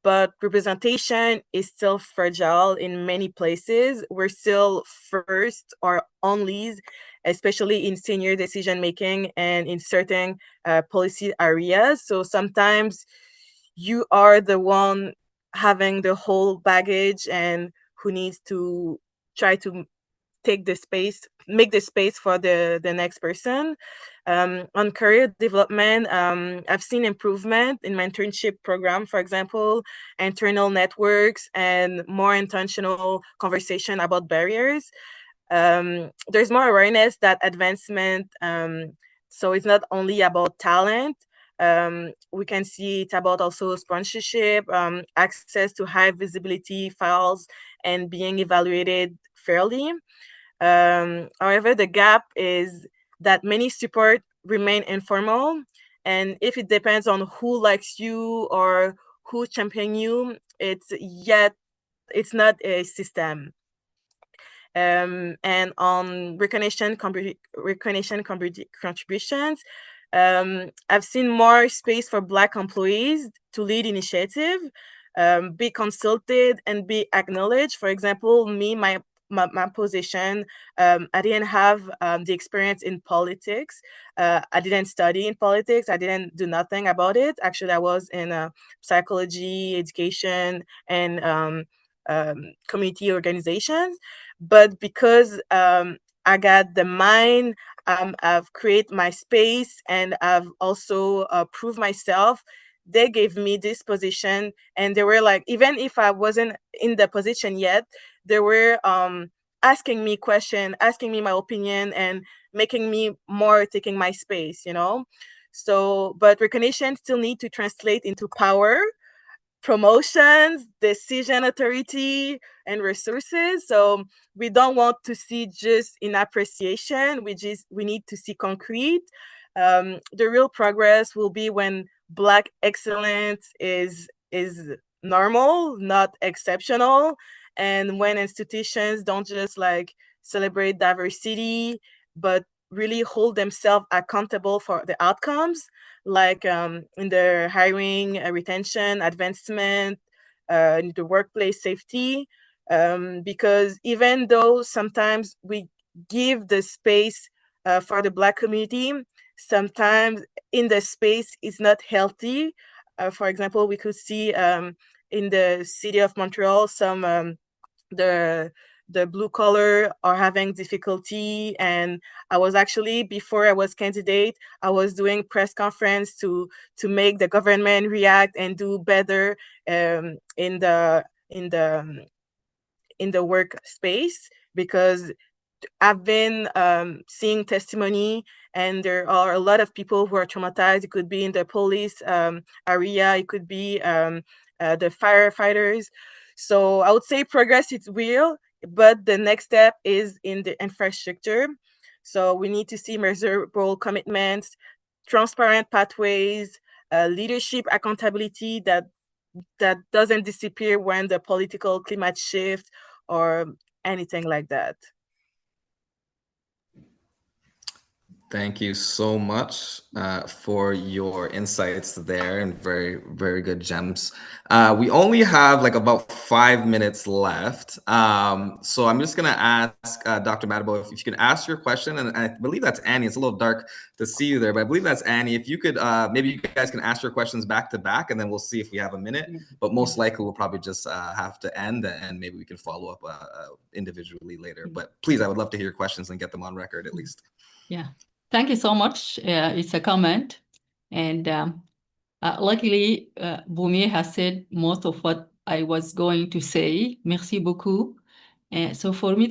But representation is still fragile in many places. We're still first or onlys, especially in senior decision making and in certain policy areas. So sometimes you are the one having the whole baggage and who needs to try to make the space for the next person. On career development, I've seen improvement in my internship program, for example, internal networks and more intentional conversation about barriers. There's more awareness that advancement, so it's not only about talent. We can see it about also sponsorship, access to high visibility files, and being evaluated fairly. However, the gap is that many support remain informal. And if it depends on who likes you or who champion you, it's not a system. And on recognition contributions, I've seen more space for Black employees to lead initiative, be consulted and be acknowledged. For example, my position, I didn't have the experience in politics. I didn't study in politics. I didn't do nothing about it. Actually, I was in psychology, education, and community organizations. But because I got the mind, I've created my space, and I've also proved myself. They gave me this position, and they were like, even if I wasn't in the position yet, they were asking me questions, asking me my opinion, and making me more taking my space, you know. So, but recognition still need to translate into power, promotions, decision authority, and resources. So we don't want to see just in appreciation. We need to see concrete. The real progress will be when Black excellence is normal, not exceptional, and when institutions don't just like celebrate diversity, but really hold themselves accountable for the outcomes, like in the hiring, retention, advancement, the workplace safety. Because even though sometimes we give the space for the Black community, sometimes in the space is not healthy. For example, we could see in the city of Montreal, some the blue collar are having difficulty. And I was actually, before I was candidate, I was doing press conference to make the government react and do better in the workspace, because I've been seeing testimony, and there are a lot of people who are traumatized. It could be in the police area, it could be the firefighters. So I would say progress is real, but the next step is in the infrastructure. So we need to see measurable commitments, transparent pathways, leadership accountability that doesn't disappear when the political climate shift or anything like that. Thank you so much for your insights there, and very, very good gems. We only have like about 5 minutes left. So I'm just gonna ask Dr. Madibo if you can ask your question, and I believe that's Annie. It's a little dark to see you there, but I believe that's Annie. If you could, maybe you guys can ask your questions back to back, and then we'll see if we have a minute, but most likely we'll probably just have to end, and maybe we can follow up individually later. But please, I would love to hear your questions and get them on record at least. Yeah. Thank you so much. It's a comment. And luckily, Bumi has said most of what I was going to say. Merci beaucoup. So for me,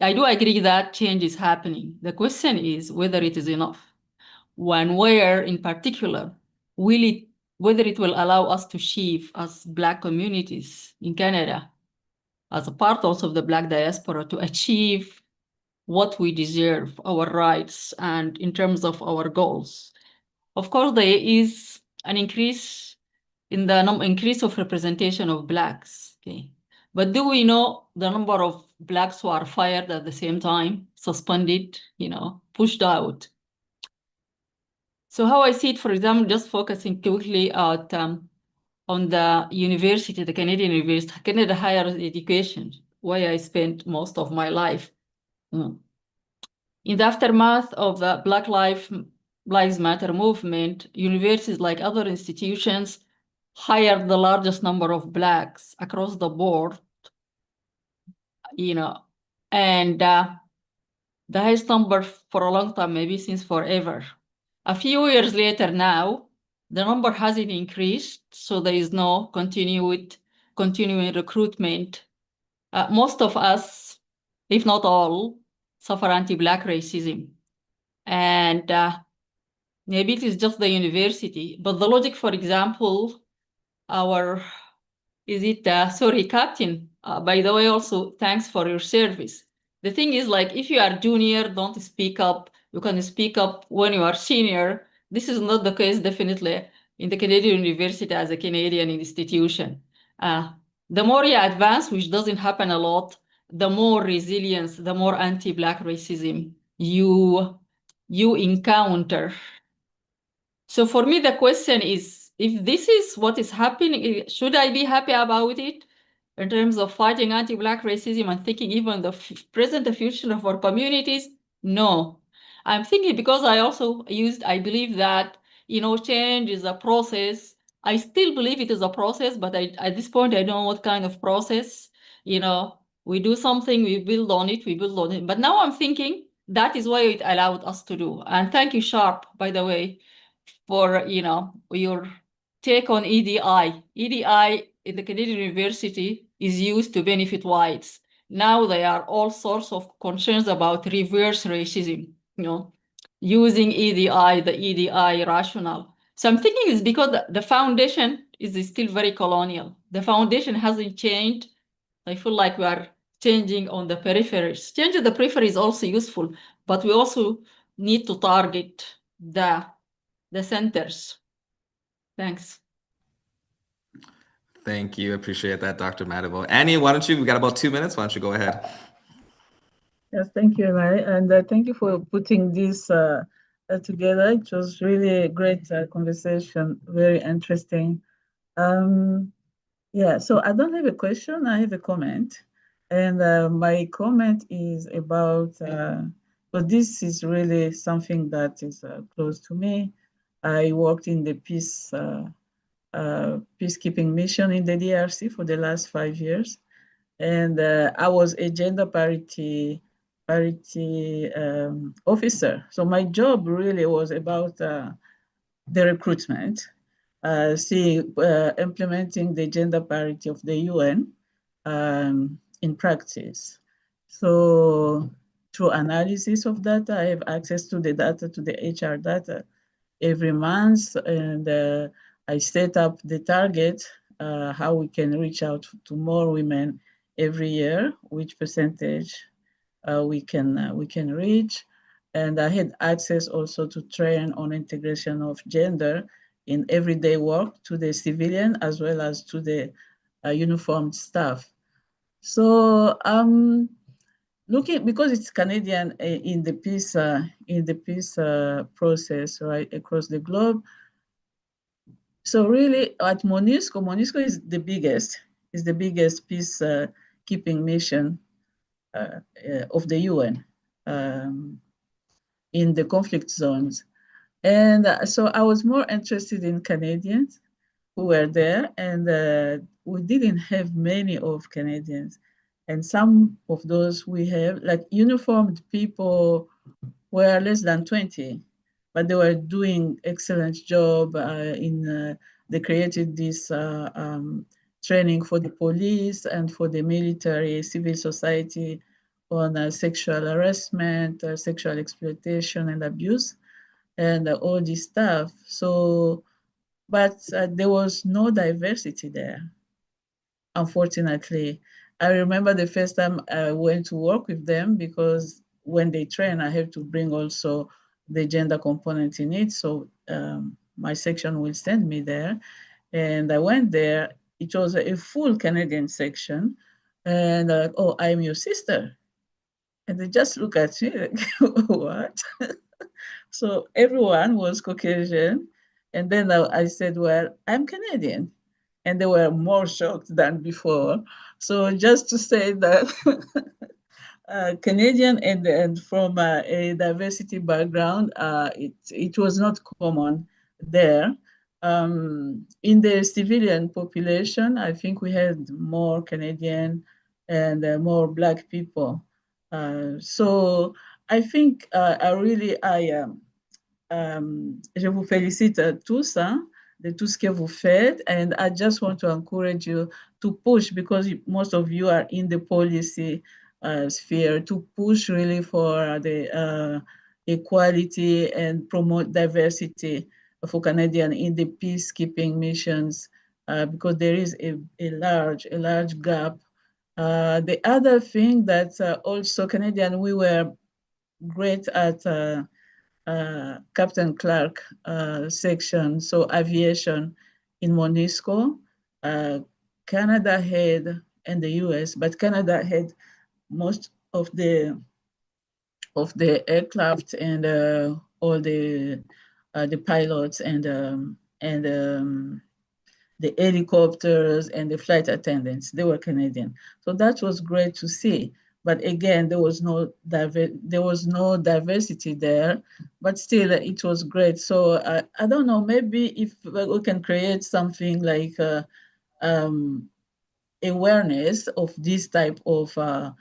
I do agree that change is happening. The question is whether it is enough. When, where in particular, whether it will allow us to achieve as Black communities in Canada, as a part also of the Black diaspora, to achieve what we deserve, our rights, and in terms of our goals. Of course, there is an increase in the increase of representation of Blacks. Okay, but do we know the number of Blacks who are fired at the same time, suspended, pushed out? So how I see it, for example, just focusing quickly on the university, the Canadian University, Canada Higher Education, where I spent most of my life. In the aftermath of the Black Lives Matter movement, universities, like other institutions, hired the largest number of Blacks across the board, and the highest number for a long time, maybe since forever. A few years later now, the number hasn't increased, so there is no continuing recruitment. Most of us, if not all, suffer anti-Black racism. And maybe it is just the university, but the logic, for example, Captain, by the way, also thanks for your service. The thing is, like, if you are junior, don't speak up. you can speak up when you are senior. This is not the case, definitely, in the Canadian University as a Canadian institution. The more you advance, which doesn't happen a lot, the more resilience, the more anti-Black racism you encounter. So for me, the question is, if this is what is happening, should I be happy about it in terms of fighting anti-Black racism and thinking even the present and future of our communities? No. I'm thinking because I believe that, change is a process. I still believe it is a process, but at this point, I don't know what kind of process. We do something, we build on it. But now I'm thinking that is what it allowed us to do. And thank you, Sharp, by the way, for your take on EDI. EDI in the Canadian University is used to benefit whites. Now there are all sorts of concerns about reverse racism, using EDI, the EDI rationale. So I'm thinking it's because the foundation is still very colonial. The foundation hasn't changed. I feel like we are changing on the peripheries. Changing the periphery is also useful, but we also need to target the centers. Thanks. Thank you. Appreciate that, Dr. Madibo. Annie, why don't you, we got about 2 minutes. Why don't you go ahead? Yes, thank you, Larry. And thank you for putting this together. It was really a great conversation, very interesting. Yeah, so I don't have a question, I have a comment. And my comment is about, but this is really something that is close to me. I worked in the peacekeeping mission in the DRC for the last 5 years. And I was a gender parity officer. So my job really was about the recruitment, implementing the gender parity of the UN in practice. So through analysis of data, I have access to the data, to the HR data every month, and I set up the target, how we can reach out to more women every year, which percentage we can reach. And I had access also to train on integration of gender in everyday work to the civilian as well as to the uniformed staff. So looking, because it's Canadian in the peace process, right, across the globe. So really at MONUSCO is the biggest peacekeeping mission of the UN in the conflict zones. And so I was more interested in Canadians who were there, and we didn't have many of Canadians. And some of those we have, like uniformed people, were less than 20, but they were doing excellent job they created this training for the police and for the military, civil society on sexual harassment, sexual exploitation and abuse, and all this stuff. So, but there was no diversity there, unfortunately. I remember the first time I went to work with them, because when they train, I have to bring also the gender component in it. So my section will send me there. And I went there, it was a full Canadian section. And they're like, oh, I'm your sister. And they just look at me like, what? So everyone was Caucasian. And then I said, well, I'm Canadian. And they were more shocked than before. So just to say that Canadian and from a diversity background, it was not common there. In the civilian population, I think we had more Canadian and more Black people. So I think je vous félicite tous de tout ce que vous faites, and I just want to encourage you to push, because most of you are in the policy sphere, to push really for the equality and promote diversity for Canadian in the peacekeeping missions, because there is a large gap. The other thing that also Canadian, we were great at Captain Clark section, so aviation in MONUSCO. Canada had, and the US, but Canada had most of the aircraft and all the pilots and the helicopters and the flight attendants. They were Canadian, so that was great to see. But again, there was no diversity there, but still it was great. So I don't know, maybe if we can create something like awareness of this type of work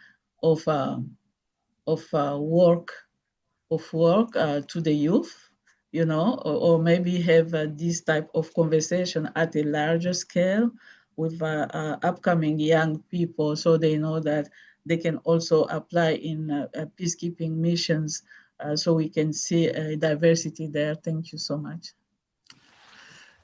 to the youth, you know, or maybe have this type of conversation at a larger scale with upcoming young people, so they know that they can also apply in peacekeeping missions, so we can see diversity there. Thank you so much.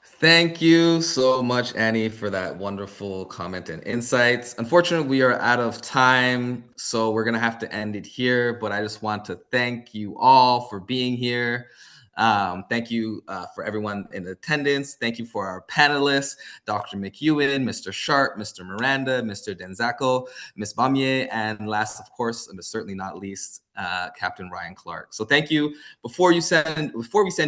Thank you so much, Annie, for that wonderful comment and insights. Unfortunately, we are out of time, so we're going to have to end it here. But I just want to thank you all for being here. Thank you for everyone in attendance. Thank you for our panelists, Dr. McEwen, Mr. Sharp, Mr. Miranda, Mr. Denzako, Ms. Bamier, and last, of course, but certainly not least, Captain Ryan Clark. So thank you. Before we send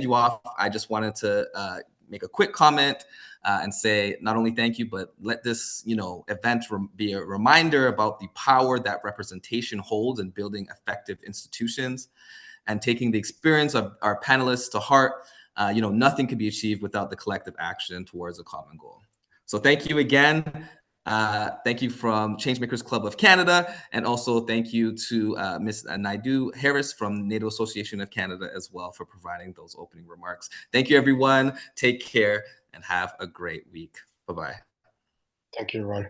you off, I just wanted to make a quick comment and say not only thank you, but let this event be a reminder about the power that representation holds in building effective institutions, and taking the experience of our panelists to heart. Nothing can be achieved without the collective action towards a common goal. So thank you again. Thank you from Changemakers Club of Canada, and also thank you to Ms. Naidu Harris from NATO Association of Canada as well for providing those opening remarks. Thank you, everyone. Take care and have a great week. Bye-bye. Thank you, Ron.